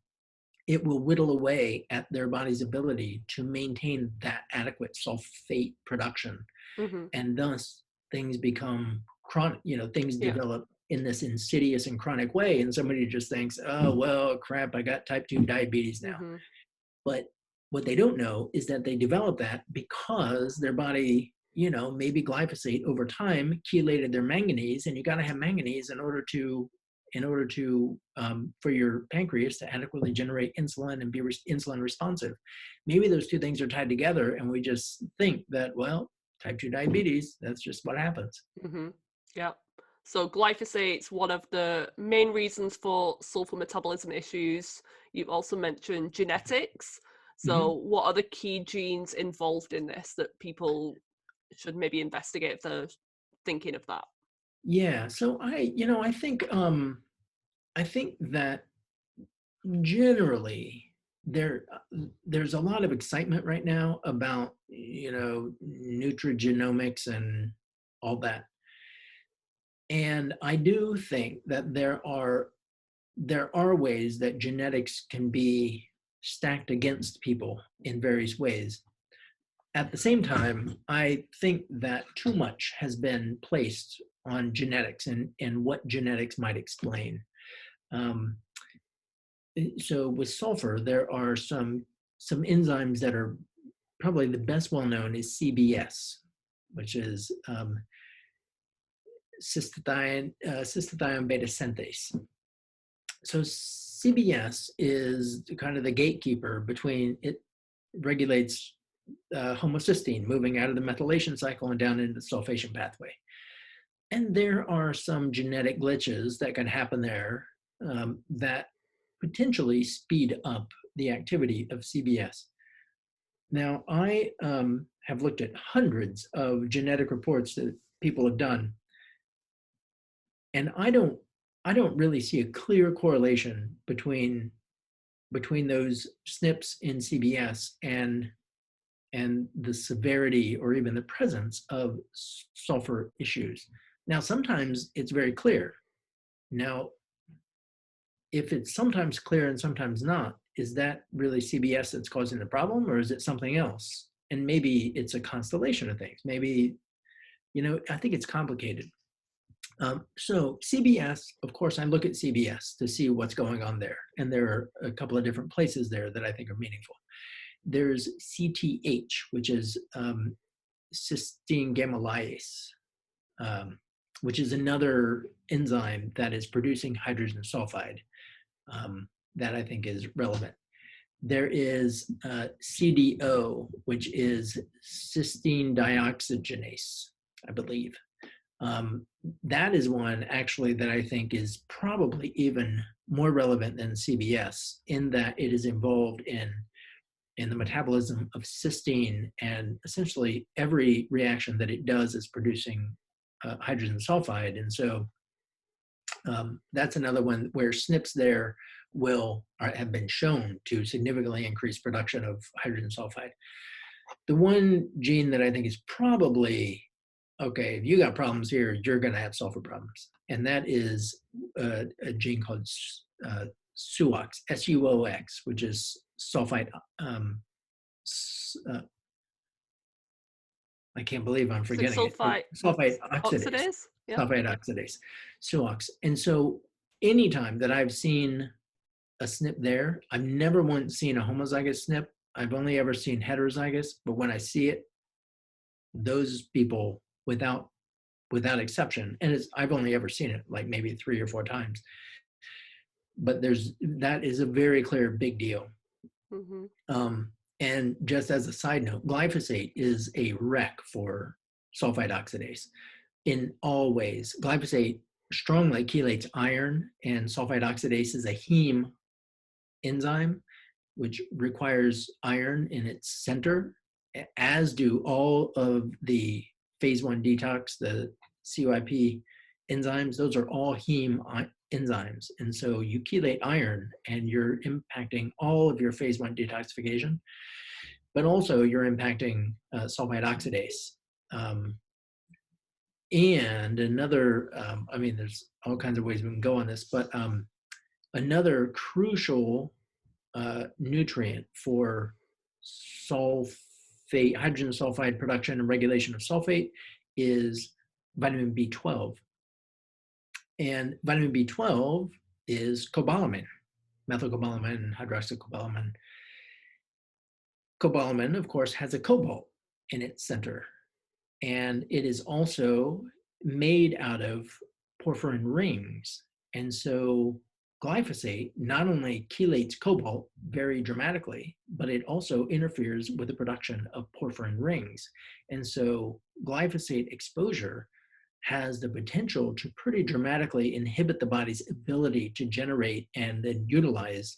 it will whittle away at their body's ability to maintain that adequate sulfate production. Mm-hmm. And thus things become chronic, things Yeah. develop in this insidious and chronic way. And somebody just thinks, oh, well, crap, I got type 2 diabetes now. Mm-hmm. But what they don't know is that they develop that because their body, maybe glyphosate over time chelated their manganese, and you got to have manganese in order to for your pancreas to adequately generate insulin and be insulin responsive. Maybe those two things are tied together, and we just think that, well, type 2 diabetes, that's just what happens. Mm-hmm. Yeah. So glyphosate's one of the main reasons for sulfur metabolism issues. You've also mentioned genetics. So Mm-hmm. what are the key genes involved in this that people should maybe investigate if they're thinking of that? Yeah. So I think that generally there's a lot of excitement right now about nutrigenomics and all that. And I do think that there are ways that genetics can be stacked against people in various ways. At the same time, I think that too much has been placed on genetics and what genetics might explain. Um, so with sulfur, there are some enzymes that are probably the best well known is CBS, which is cystathione beta synthase. So CBS is kind of the gatekeeper between it regulates homocysteine moving out of the methylation cycle and down into the sulfation pathway. And there are some genetic glitches that can happen there that potentially speed up the activity of CBS. Now, I have looked at hundreds of genetic reports that people have done, and I don't really see a clear correlation between those SNPs in CBS and the severity or even the presence of sulfur issues. Now, sometimes it's very clear. Now, if it's sometimes clear and sometimes not, is that really CBS that's causing the problem, or is it something else? And maybe it's a constellation of things. Maybe, I think it's complicated. So CBS, of course, I look at CBS to see what's going on there. And there are a couple of different places there that I think are meaningful. There's CTH, which is cysteine gamma lyase, which is another enzyme that is producing hydrogen sulfide that I think is relevant. There is CDO, which is cysteine Dye Oxygenase, I believe. That is one actually that I think is probably even more relevant than CBS in that it is involved in the metabolism of cysteine, and essentially every reaction that it does is producing hydrogen sulfide. And so that's another one where SNPs there have been shown to significantly increase production of hydrogen sulfide. The one gene that I think is probably, okay, if you got problems here, you're going to have sulfur problems. And that is a gene called SUOX, SUOX, which is sulfite. I can't believe I'm forgetting it. Sulfite oxidase. Yeah. Sulfite oxidase, SUOX. And so anytime that I've seen a SNP there, I've never once seen a homozygous SNP. I've only ever seen heterozygous, but when I see it, those people without exception, and I've only ever seen it like maybe 3 or 4 times, but that is a very clear big deal. Mm-hmm. And just as a side note, glyphosate is a wreck for sulfite oxidase in all ways. Glyphosate strongly chelates iron, and sulfite oxidase is a heme enzyme, which requires iron in its center, as do all of the phase 1 detox, the CYP enzymes. Those are all heme enzymes. And so you chelate iron and you're impacting all of your phase 1 detoxification, but also you're impacting sulfite oxidase. And another, there's all kinds of ways we can go on this, but another crucial nutrient for hydrogen sulfide production and regulation of sulfate is vitamin B12. And vitamin B12 is cobalamin, methylcobalamin, hydroxycobalamin. Cobalamin, of course, has a cobalt in its center, and it is also made out of porphyrin rings. And so glyphosate not only chelates cobalt very dramatically, but it also interferes with the production of porphyrin rings. And so glyphosate exposure has the potential to pretty dramatically inhibit the body's ability to generate and then utilize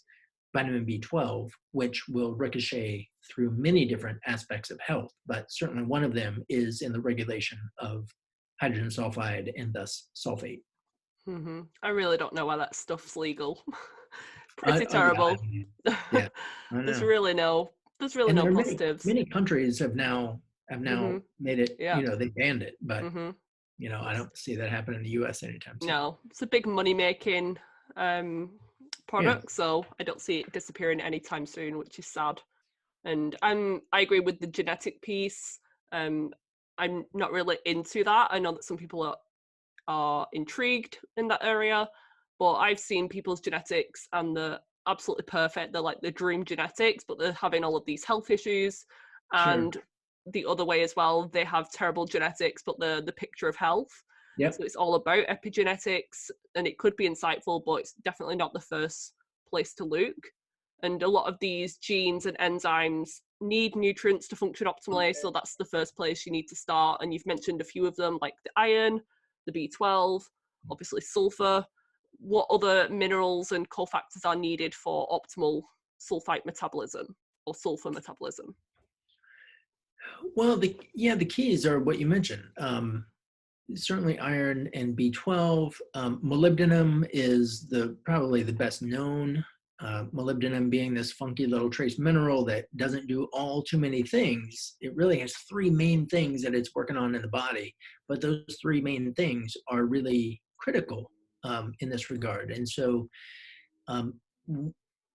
vitamin B12, which will ricochet through many different aspects of health. But certainly one of them is in the regulation of hydrogen sulfide and thus sulfate. I really don't know why that stuff's legal. Pretty Oh yeah, terrible. yeah, I there's know. really no there's really And no there are positives. many countries have now hmm made it. Yeah. They banned it, but hmm I don't see that happen in the U.S. anytime soon. No, it's a big money making Yeah, product, so I don't see it disappearing anytime soon, which is sad. And I agree with the genetic piece. I'm not really into that. I know that some people are intrigued in that area, but I've seen people's genetics and they're absolutely perfect. They're like the dream genetics, but they're having all of these health issues. sure. And the other way as well, they have terrible genetics, but they're the picture of health. Yep. So it's all about epigenetics, and it could be insightful, but it's definitely not the first place to look. And a lot of these genes and enzymes need nutrients to function optimally, so that's the first place you need to start. And you've mentioned a few of them, like the iron, the B12, obviously sulfur. What other minerals and cofactors are needed for optimal sulfite metabolism or sulfur metabolism? Well, the keys are what you mentioned. Certainly iron and B12. Molybdenum is probably the best known. Molybdenum being this funky little trace mineral that doesn't do all too many things. It really has three main things that it's working on in the body, but those three main things are really critical in this regard. And um,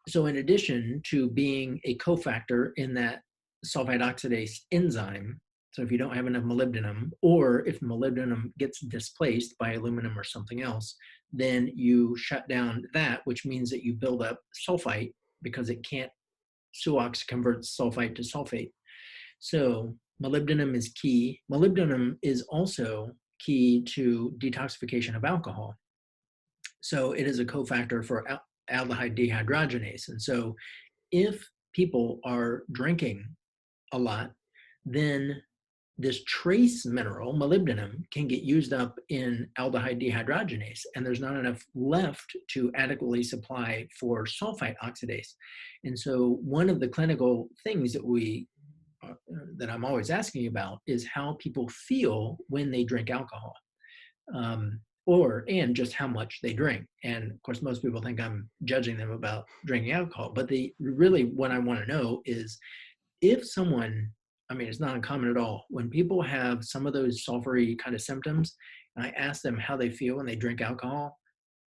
so in addition to being a cofactor in that sulfide oxidase enzyme, so if you don't have enough molybdenum, or if molybdenum gets displaced by aluminum or something else, then you shut down that, which means that you build up sulfite because it can't, SUOX converts sulfite to sulfate. So molybdenum is key. Molybdenum is also key to detoxification of alcohol. So it is a cofactor for aldehyde dehydrogenase. And so if people are drinking a lot, then this trace mineral, molybdenum, can get used up in aldehyde dehydrogenase, and there's not enough left to adequately supply for sulfite oxidase. And so one of the clinical things that I'm always asking about is how people feel when they drink alcohol. And just how much they drink. And of course, most people think I'm judging them about drinking alcohol, but really what I want to know is if someone, it's not uncommon at all, when people have some of those sulfury kind of symptoms, and I ask them how they feel when they drink alcohol,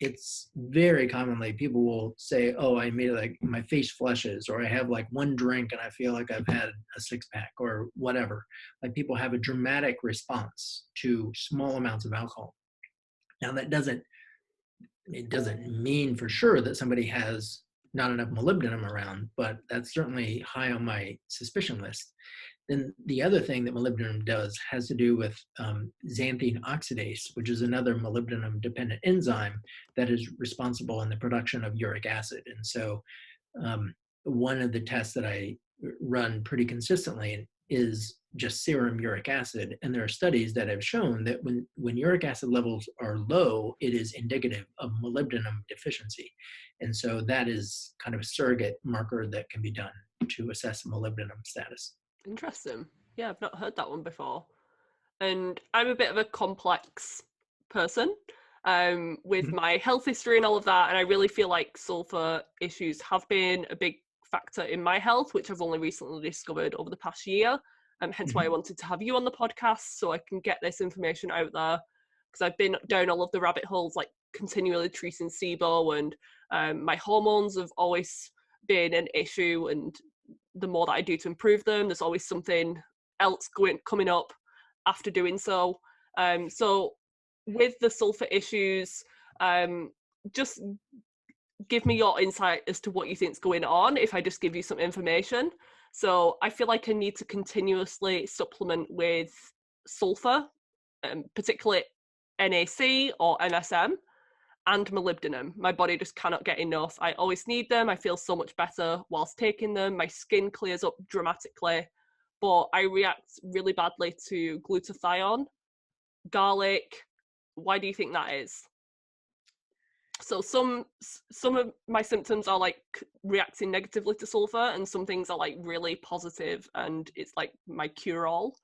it's very commonly people will say, oh, I made like my face flushes, or I have like one drink and I feel like I've had a six pack or whatever. Like people have a dramatic response to small amounts of alcohol. Now it doesn't mean for sure that somebody has not enough molybdenum around, but that's certainly high on my suspicion list. Then the other thing that molybdenum does has to do with xanthine oxidase, which is another molybdenum dependent enzyme that is responsible in the production of uric acid. And so one of the tests that I run pretty consistently is just serum uric acid. And there are studies that have shown that when uric acid levels are low, it is indicative of molybdenum deficiency. And so that is kind of a surrogate marker that can be done to assess molybdenum status. Interesting. Yeah, I've not heard that one before. And I'm a bit of a complex person with my health history and all of that. And I really feel like sulfur issues have been a big factor in my health, which I've only recently discovered over the past year. Hence why I wanted to have you on the podcast so I can get this information out there, because I've been down all of the rabbit holes like continually treating SIBO, and my hormones have always been an issue, and the more that I do to improve them, there's always something else coming up after doing so. So with the sulfur issues, just give me your insight as to what you think is going on if I just give you some information. So I feel like I need to continuously supplement with sulfur, particularly NAC or MSM, and molybdenum. My body just cannot get enough. I always need them. I feel so much better whilst taking them. My skin clears up dramatically, but I react really badly to glutathione, garlic. Why do you think that is? So some of my symptoms are like reacting negatively to sulfur, and some things are like really positive, and it's like my cure-all.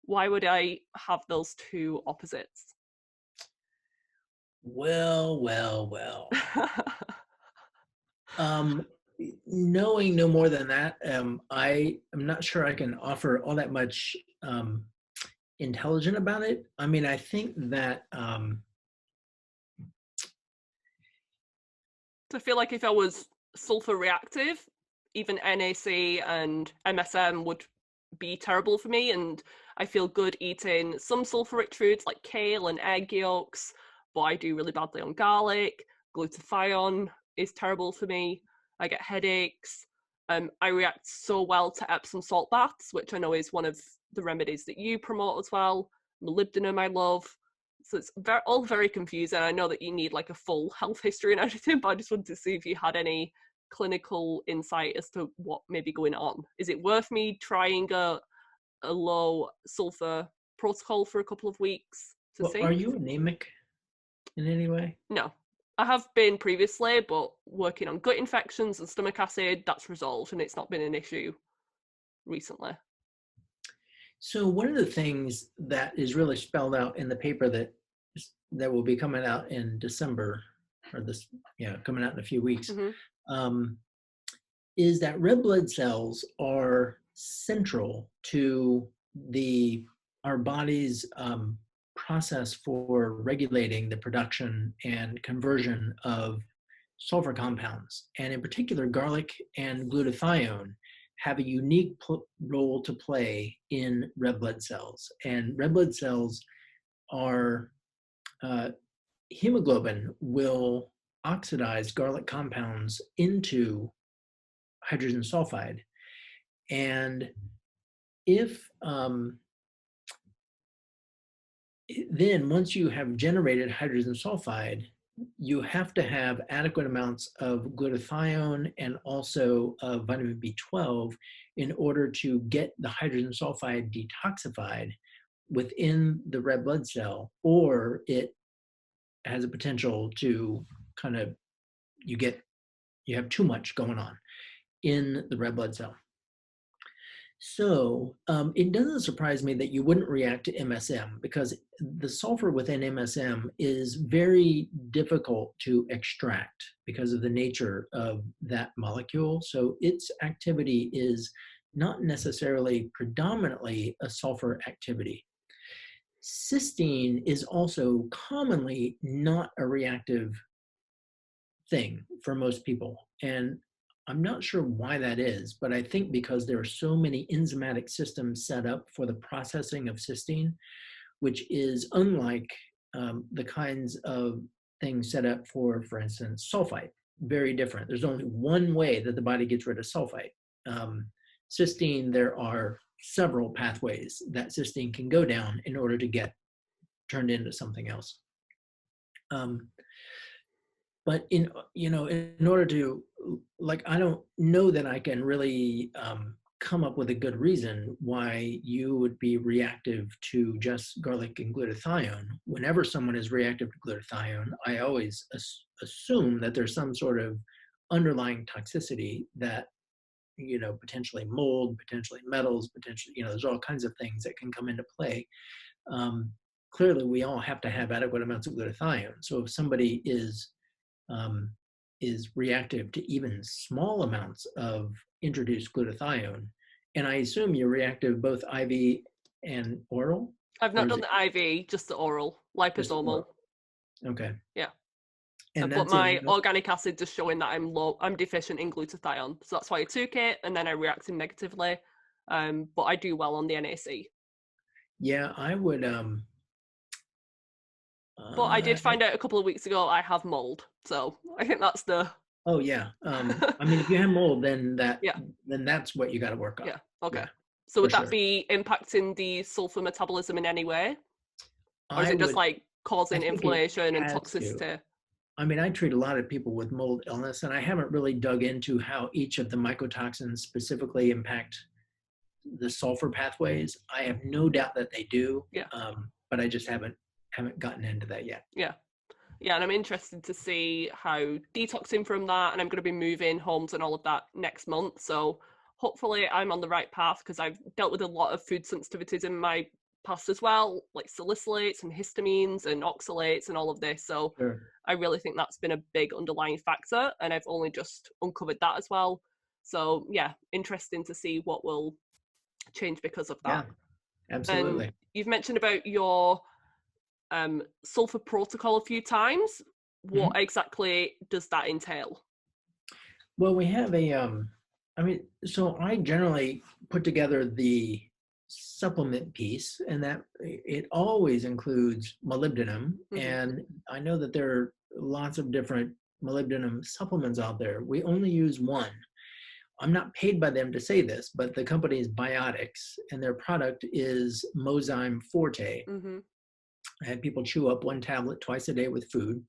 Why would I have those two opposites? Well. Knowing no more than that, I am not sure I can offer all that much intelligent about it. I mean, I think that I feel like if I was sulfur reactive, even NAC and MSM would be terrible for me, and I feel good eating some sulfur-rich foods like kale and egg yolks, but I do really badly on garlic. Glutathione is terrible for me. I get headaches. I react so well to Epsom salt baths, which I know is one of the remedies that you promote as well. Molybdenum I love. So it's all very confusing. I know that you need like a full health history and everything, but I just wanted to see if you had any clinical insight as to what may be going on. Is it worth me trying a low sulfur protocol for a couple of weeks to see? Are you anemic in any way? No. I have been previously, but working on gut infections and stomach acid, that's resolved, and it's not been an issue recently. So one of the things that is really spelled out in the paper that will be coming out in December, or coming out in a few weeks, is that red blood cells are central to our body's process for regulating the production and conversion of sulfur compounds. And in particular, garlic and glutathione have a unique role to play in red blood cells. And red blood cells are, hemoglobin will oxidize garlic compounds into hydrogen sulfide. And if then once you have generated hydrogen sulfide, you have to have adequate amounts of glutathione and also vitamin B12 in order to get the hydrogen sulfide detoxified within the red blood cell, or it has a potential to you have too much going on in the red blood cell. So it doesn't surprise me that you wouldn't react to MSM, because the sulfur within MSM is very difficult to extract because of the nature of that molecule. So its activity is not necessarily predominantly a sulfur activity. Cysteine is also commonly not a reactive thing for most people. And I'm not sure why that is, but I think because there are so many enzymatic systems set up for the processing of cysteine, which is unlike the kinds of things set up for instance, sulfite. Very different. There's only one way that the body gets rid of sulfite. Cysteine, there are several pathways that cysteine can go down in order to get turned into something else. But in order to, I don't know that I can really come up with a good reason why you would be reactive to just garlic and glutathione. Whenever someone is reactive to glutathione, I always assume that there's some sort of underlying toxicity that, potentially mold, potentially metals, potentially, there's all kinds of things that can come into play. Clearly, we all have to have adequate amounts of glutathione. So if somebody is reactive to even small amounts of introduced glutathione, and I assume you're reactive both IV and oral? I've not done the IV, just the oral, liposomal. Okay. Yeah. And But that's it. my organic acid is showing that I'm deficient in glutathione. So that's why I took it, and then I reacted negatively. But I do well on the NAC. Yeah, I would. But I did find out a couple of weeks ago I have mold. So I think that's the Oh yeah. I mean, if you have mold, then yeah. that's what you got to work on. Yeah. Okay. Yeah, So for would that sure. be impacting the sulfur metabolism in any way? Or is I it just would. like I causing think it inflammation and has to. toxicity? I mean, I treat a lot of people with mold illness, and I haven't really dug into how each of the mycotoxins specifically impact the sulfur pathways. I have no doubt that they do, Yeah. but I just haven't gotten into that yet. Yeah. Yeah, and I'm interested to see how detoxing from that, and I'm going to be moving homes and all of that next month. So hopefully I'm on the right path, because I've dealt with a lot of food sensitivities in my past as well, like salicylates and histamines and oxalates and all of this. So Sure. I really think that's been a big underlying factor, and I've only just uncovered that as well. So yeah, interesting to see what will change because of that. Yeah, And absolutely. you've mentioned about your Sulfur Protocol a few times. What Mhm. exactly does that entail? Well, we have a, I mean, so I generally put together the supplement piece, and that it always includes molybdenum. Mm-hmm. And I know that there are lots of different molybdenum supplements out there. We only use one. I'm not paid by them to say this, but the company is Biotics, and their product is Mozyme Forte. Mm-hmm. And people chew up one tablet twice a day with food.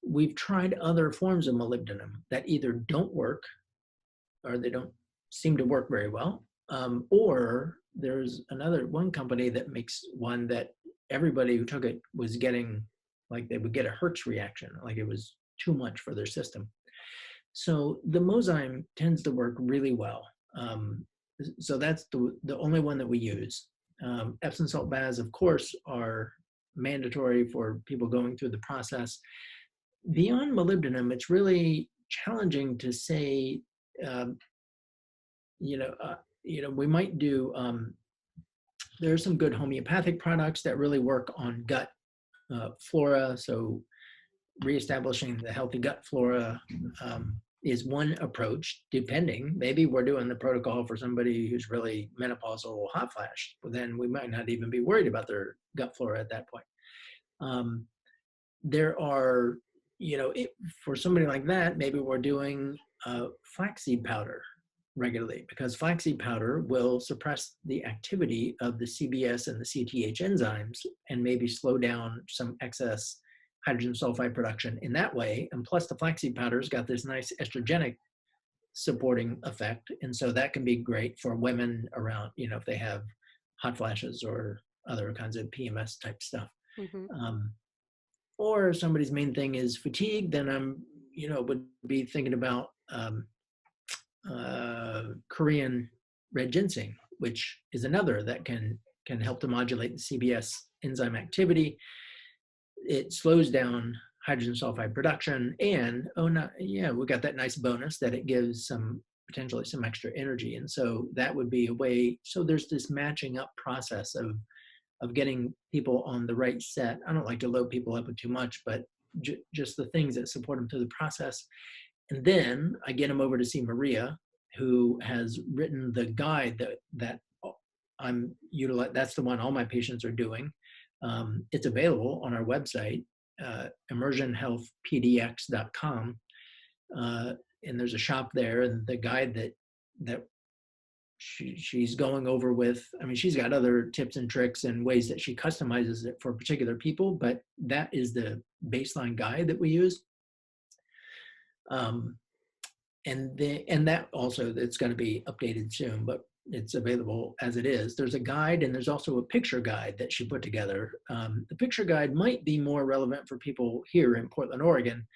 We've tried other forms of molybdenum that either don't work or they don't seem to work very well, or there's one company that makes one that everybody who took it was getting, like, they would get a Hertz reaction, like it was too much for their system. So the Mozyme tends to work really well. So that's the only one that we use. Epsom salt baths, of course, are mandatory for people going through the process. Beyond molybdenum, it's really challenging to say. Um, we might do. There are some good homeopathic products that really work on gut flora. So reestablishing the healthy gut flora is one approach. Depending, maybe we're doing the protocol for somebody who's really menopausal or hot flash, but then we might not even be worried about their gut flora at that point. There are, for somebody like that, maybe we're doing flaxseed powder regularly, because flaxseed powder will suppress the activity of the CBS and the CTH enzymes and maybe slow down some excess hydrogen sulfide production in that way. And plus, the flaxseed powder's got this nice estrogenic supporting effect. And so that can be great for women around, if they have hot flashes or other kinds of PMS type stuff. Mm-hmm. Or if somebody's main thing is fatigue, then would be thinking about Korean red ginseng, which is another that can help to modulate the CBS enzyme activity. It slows down hydrogen sulfide production, and we got that nice bonus that it gives potentially some extra energy. And so that would be a way. So there's this matching up process of getting people on the right set. I don't like to load people up with too much, but just the things that support them through the process. And then I get them over to see Maria, who has written the guide that I'm utilizing. That's the one all my patients are doing. It's available on our website, immersionhealthpdx.com. And there's a shop there, and the guide that she's going over with, I mean, she's got other tips and tricks and ways that she customizes it for particular people, but that is the baseline guide that we use. And that also, it's going to be updated soon, but it's available as it is. There's a guide, and there's also a picture guide that she put together. The picture guide might be more relevant for people here in Portland, Oregon,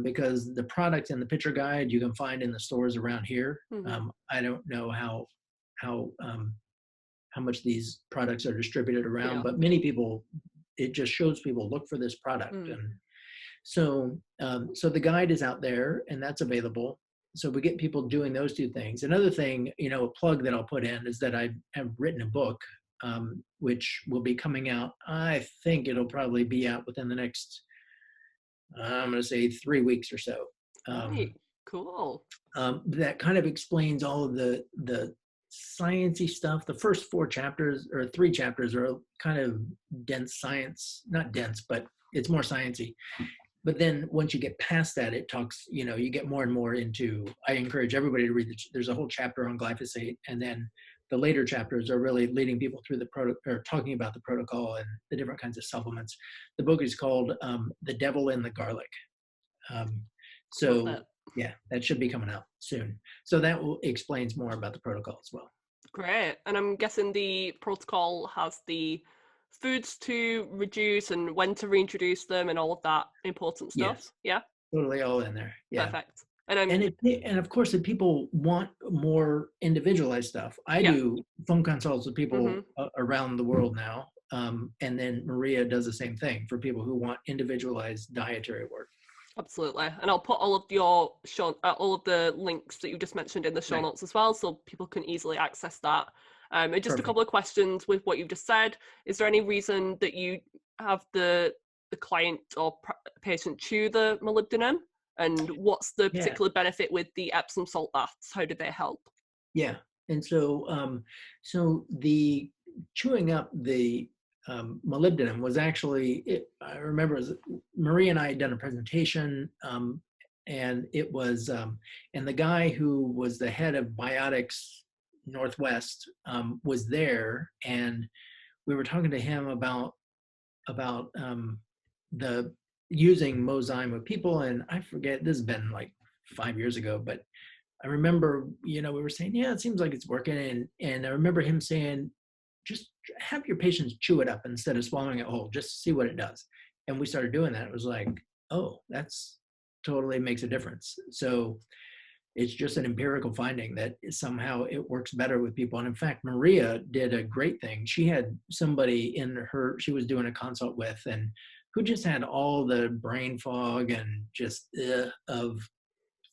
because the product in the picture guide you can find in the stores around here. Mm-hmm. I don't know how much these products are distributed around, but many people, it just shows people, look for this product. And so the guide is out there, and that's available. So we get people doing those two things. Another thing, a plug that I'll put in is that I have written a book, which will be coming out. I think it'll probably be out within the next I'm going to say 3 weeks or so. Right. Cool. That kind of explains all of the sciencey stuff. The first 4 chapters or 3 chapters are kind of dense science, not dense, but it's more sciencey. But then once you get past that, it talks, you get more and more into, I encourage everybody to read, there's a whole chapter on glyphosate. And then the later chapters are really leading people through or talking about the protocol and the different kinds of supplements. The book is called The Devil in the Garlic. Love it. Yeah, that should be coming out soon. So that explains more about the protocol as well. Great. And I'm guessing the protocol has the foods to reduce and when to reintroduce them and all of that important stuff. Yes, Yeah. totally all in there. Yeah. Perfect. And of course, if people want more individualized stuff, I do phone consults with people around the world now. And then Maria does the same thing for people who want individualized dietary work. Absolutely. And I'll put all of your all of the links that you just mentioned in the show notes as well, so people can easily access that. And just Perfect. A couple of questions with what you've just said. Is there any reason that you have the client or patient chew the molybdenum? And what's the particular benefit with the Epsom salt baths? How do they help? Yeah. And so, so the chewing up the molybdenum was actually, I remember Maria and I had done a presentation, and it was, and the guy who was the head of Biotics Northwest was there, and we were talking to him about the using Mozyme with people, and I forget, this has been like 5 years ago, but I remember, we were saying, yeah, it seems like it's working, and I remember him saying, just have your patients chew it up instead of swallowing it whole, just see what it does. And we started doing that. It was like, oh, that's totally makes a difference. So it's just an empirical finding that somehow it works better with people. And in fact, Maria did a great thing. She had somebody she was doing a consult with, and who just had all the brain fog and just of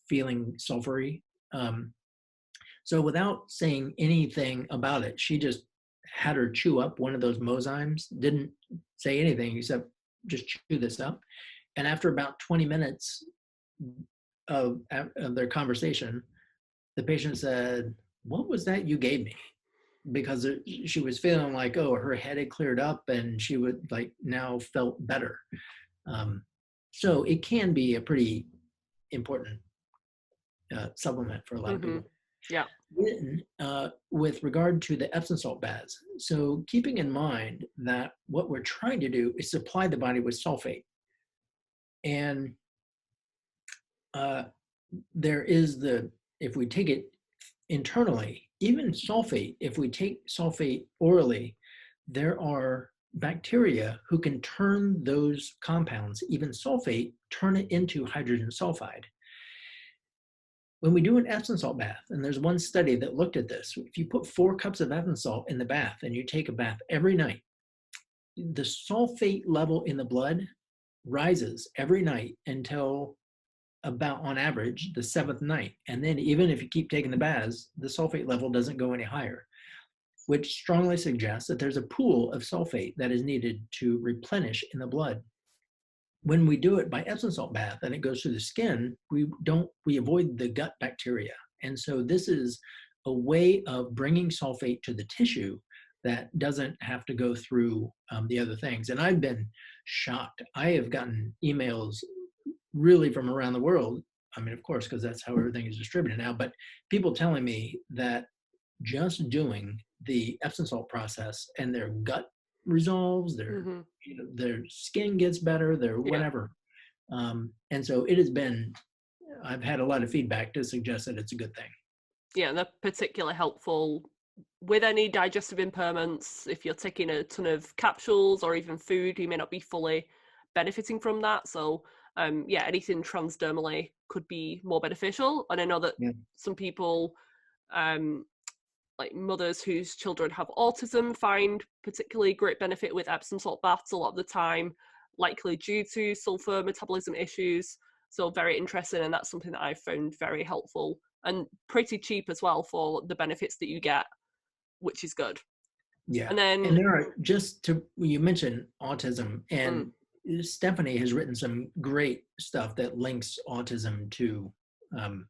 feeling sulfury. So without saying anything about it, she just had her chew up one of those Mozymes, didn't say anything except just chew this up. And after about 20 minutes of their conversation, the patient said, what was that you gave me? Because she was feeling like, oh, her head had cleared up and she would like now felt better. So it can be a pretty important supplement for a lot of people. Yeah. Then, with regard to the Epsom salt baths, so keeping in mind that what we're trying to do is supply the body with sulfate. And there is if we take it internally, even sulfate, if we take sulfate orally, there are bacteria who can turn those compounds, even sulfate, turn it into hydrogen sulfide. When we do an Epsom salt bath, and there's one study that looked at this, if you put 4 cups of Epsom salt in the bath and you take a bath every night, the sulfate level in the blood rises every night until about, on average, the 7th night. And then even if you keep taking the baths, the sulfate level doesn't go any higher, which strongly suggests that there's a pool of sulfate that is needed to replenish in the blood. When we do it by Epsom salt bath and it goes through the skin, we avoid the gut bacteria. And so this is a way of bringing sulfate to the tissue that doesn't have to go through the other things. And I've been shocked. I have gotten emails really from around the world. I mean, of course, because that's how everything is distributed now, but people telling me that just doing the Epsom salt process and their gut resolves, their skin gets better, their whatever. And so it has been, I've had a lot of feedback to suggest that it's a good thing. Yeah, and they're particularly helpful with any digestive impairments. If you're taking a ton of capsules or even food, you may not be fully benefiting from that. So anything transdermally could be more beneficial. And I know that some people, like mothers whose children have autism, find particularly great benefit with Epsom salt baths a lot of the time, likely due to sulfur metabolism issues. So very interesting, and that's something that I've found very helpful and pretty cheap as well for the benefits that you get, which is good. Yeah. And then there are, you mentioned autism, and Stephanie has written some great stuff that links autism um,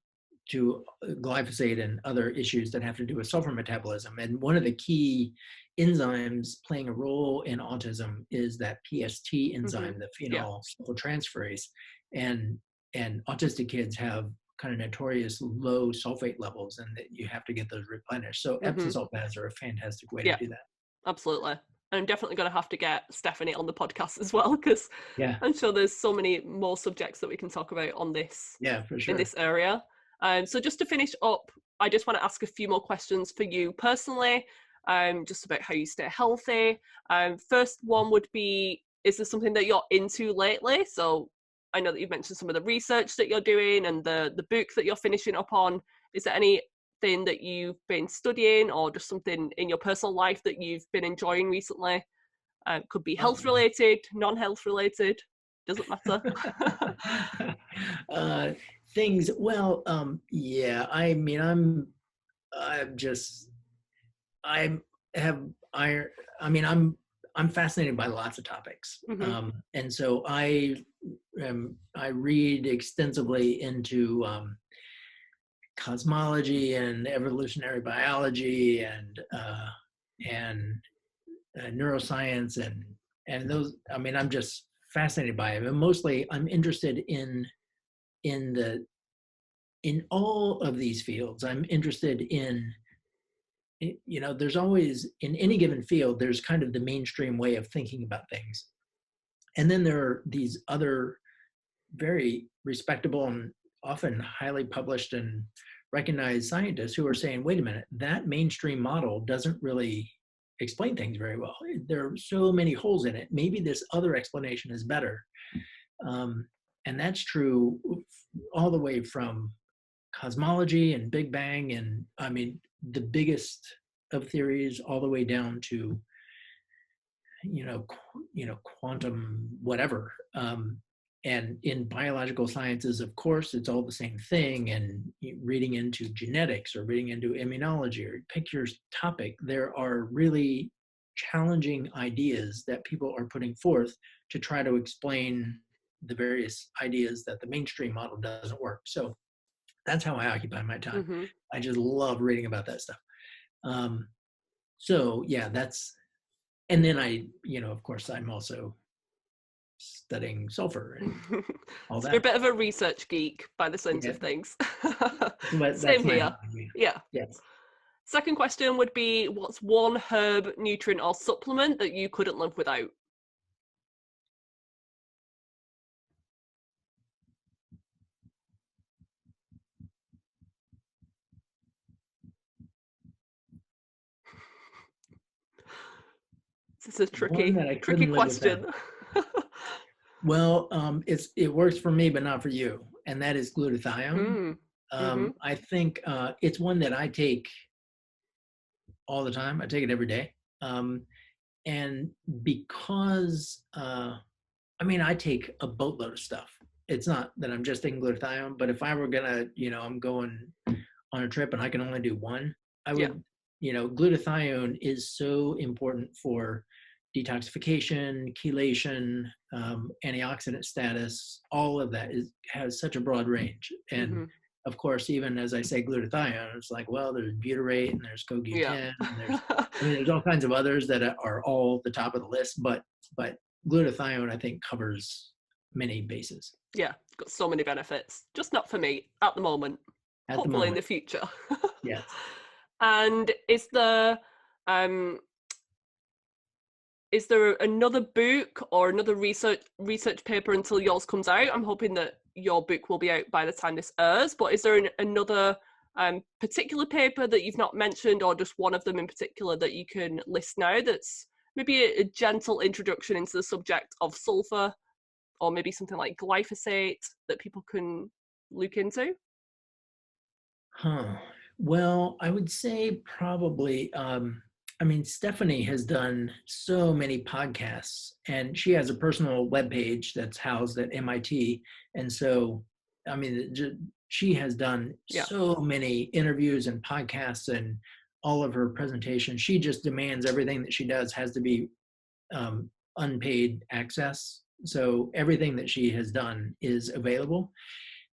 to glyphosate and other issues that have to do with sulfur metabolism. And one of the key enzymes playing a role in autism is that PST enzyme, the Yeah. phenol sulfotransferase. And autistic kids have kind of notorious low sulfate levels, and that you have to get those replenished. So Epsom salt baths are a fantastic way to do that. Absolutely. I'm definitely going to have to get Stephanie on the podcast as well, because Yeah, I'm sure there's so many more subjects that we can talk about on this yeah, for sure. in this area. So just to finish up, I just want to ask a few more questions for you personally, just about how you stay healthy. First one would be, is there something that you're into lately? So I know that you've mentioned some of the research that you're doing and the book that you're finishing up on. Is there anything that you've been studying, or just something in your personal life that you've been enjoying recently? Could be health related, non-health related, doesn't matter. Things, well, yeah, I mean, I have, I mean, I'm fascinated by lots of topics. And so I read extensively into cosmology and evolutionary biology and neuroscience and those. I mean, I'm just fascinated by it. And mostly, I'm interested in all of these fields. I'm interested in, there's always, in any given field, there's kind of the mainstream way of thinking about things. And then there are these other very respectable and often highly published and recognized scientists who are saying, wait a minute, that mainstream model doesn't really explain things very well. There are so many holes in it. Maybe this other explanation is better. And that's true all the way from cosmology and Big Bang, and I mean, the biggest of theories, all the way down to, quantum whatever. And in biological sciences, of course, it's all the same thing. And reading into genetics or reading into immunology, or pick your topic, there are really challenging ideas that people are putting forth to try to explain the various ideas that the mainstream model doesn't work. So that's how I occupy my time. I just love reading about that stuff. So yeah, and then of course, I'm also studying sulfur and all So that. you're a bit of a research geek by the sense of things. Same here. Yeah. Yes. Second question would be, what's one herb, nutrient, or supplement that you couldn't live without? This is a tricky question. Well, it works for me, but not for you, and that is glutathione. I think it's one that I take all the time. I take it every day, and because I take a boatload of stuff. It's not that I'm just taking glutathione, but if I were gonna, I'm going on a trip and I can only do one, I would. Glutathione is so important for detoxification, chelation, antioxidant status. All of that has such a broad range. And of course, even as I say glutathione, it's like, well, there's butyrate and there's CoQ10, and there's all kinds of others that are all at the top of the list. But glutathione, I think, covers many bases. Yeah, got so many benefits. Just not for me at the moment. Hopefully in the future. Yes. And is there another book or another research paper until yours comes out? I'm hoping that your book will be out by the time this airs, but is there another particular paper that you've not mentioned, or just one of them in particular that you can list now that's maybe a gentle introduction into the subject of sulfur, or maybe something like glyphosate that people can look into? Well, I would say probably, Stephanie has done so many podcasts, and she has a personal webpage that's housed at MIT. And so, she has done so many interviews and podcasts, and all of her presentations. She just demands everything that she does has to be unpaid access. So everything that she has done is available.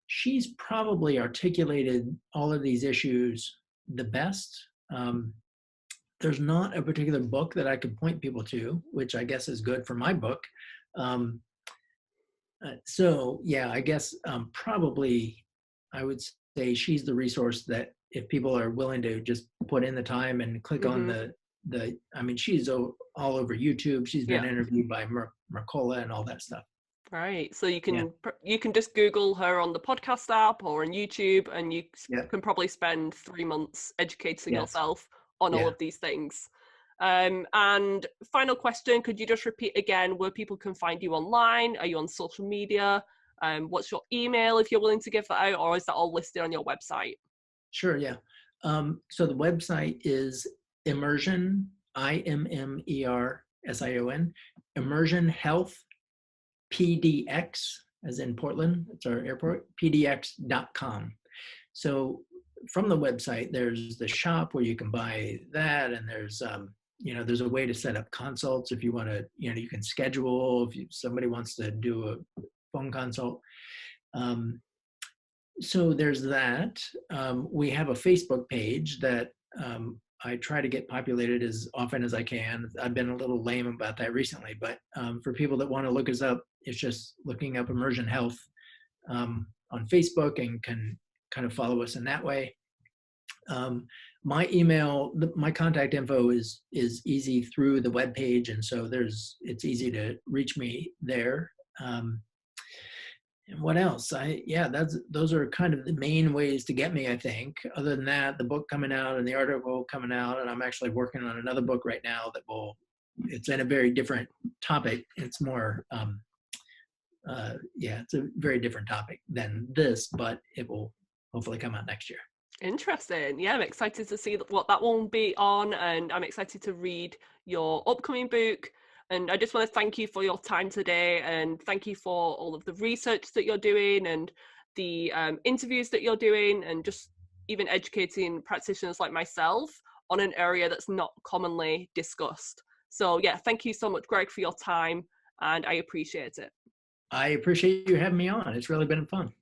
She's probably articulated all of these issues the best. There's not a particular book that I could point people to, which I guess is good for my book. Um, so yeah, I guess probably I would say she's the resource that if people are willing to just put in the time and click on Mm-hmm. I mean, she's all over YouTube. She's been Yeah. interviewed by Mercola and all that stuff. Right. So Yeah, you can just Google her on the podcast app or on YouTube, and you yeah, can probably spend 3 months educating yes, yourself on all yeah. of these things. And final question, could you just repeat again where people can find you online? Are you on social media? What's your email if you're willing to give that out, or is that all listed on your website? Sure, yeah. So the website is Immersion, IMMERSION, Immersion Health, PDX, as in Portland, it's our airport, PDX.com. So from the website, there's the shop where you can buy that, and there's there's a way to set up consults if you want to, you can schedule if somebody wants to do a phone consult. So there's that. We have a Facebook page that I try to get populated as often as I can. I've been a little lame about that recently, but for people that want to look us up, it's just looking up Immersion Health on Facebook and can kind of follow us in that way. My email, my contact info is easy through the web page, and so it's easy to reach me there. And what else? Those are kind of the main ways to get me, I think. Other than that, the book coming out and the article coming out, and I'm actually working on another book right now it's in a very different topic. It's more, it's a very different topic than this, but it will hopefully come out next year. Interesting. Yeah, I'm excited to see what that one will be on, and I'm excited to read your upcoming book. And I just want to thank you for your time today, and thank you for all of the research that you're doing and the interviews that you're doing, and just even educating practitioners like myself on an area that's not commonly discussed. So yeah, thank you so much, Greg, for your time, and I appreciate it. I appreciate you having me on. It's really been fun.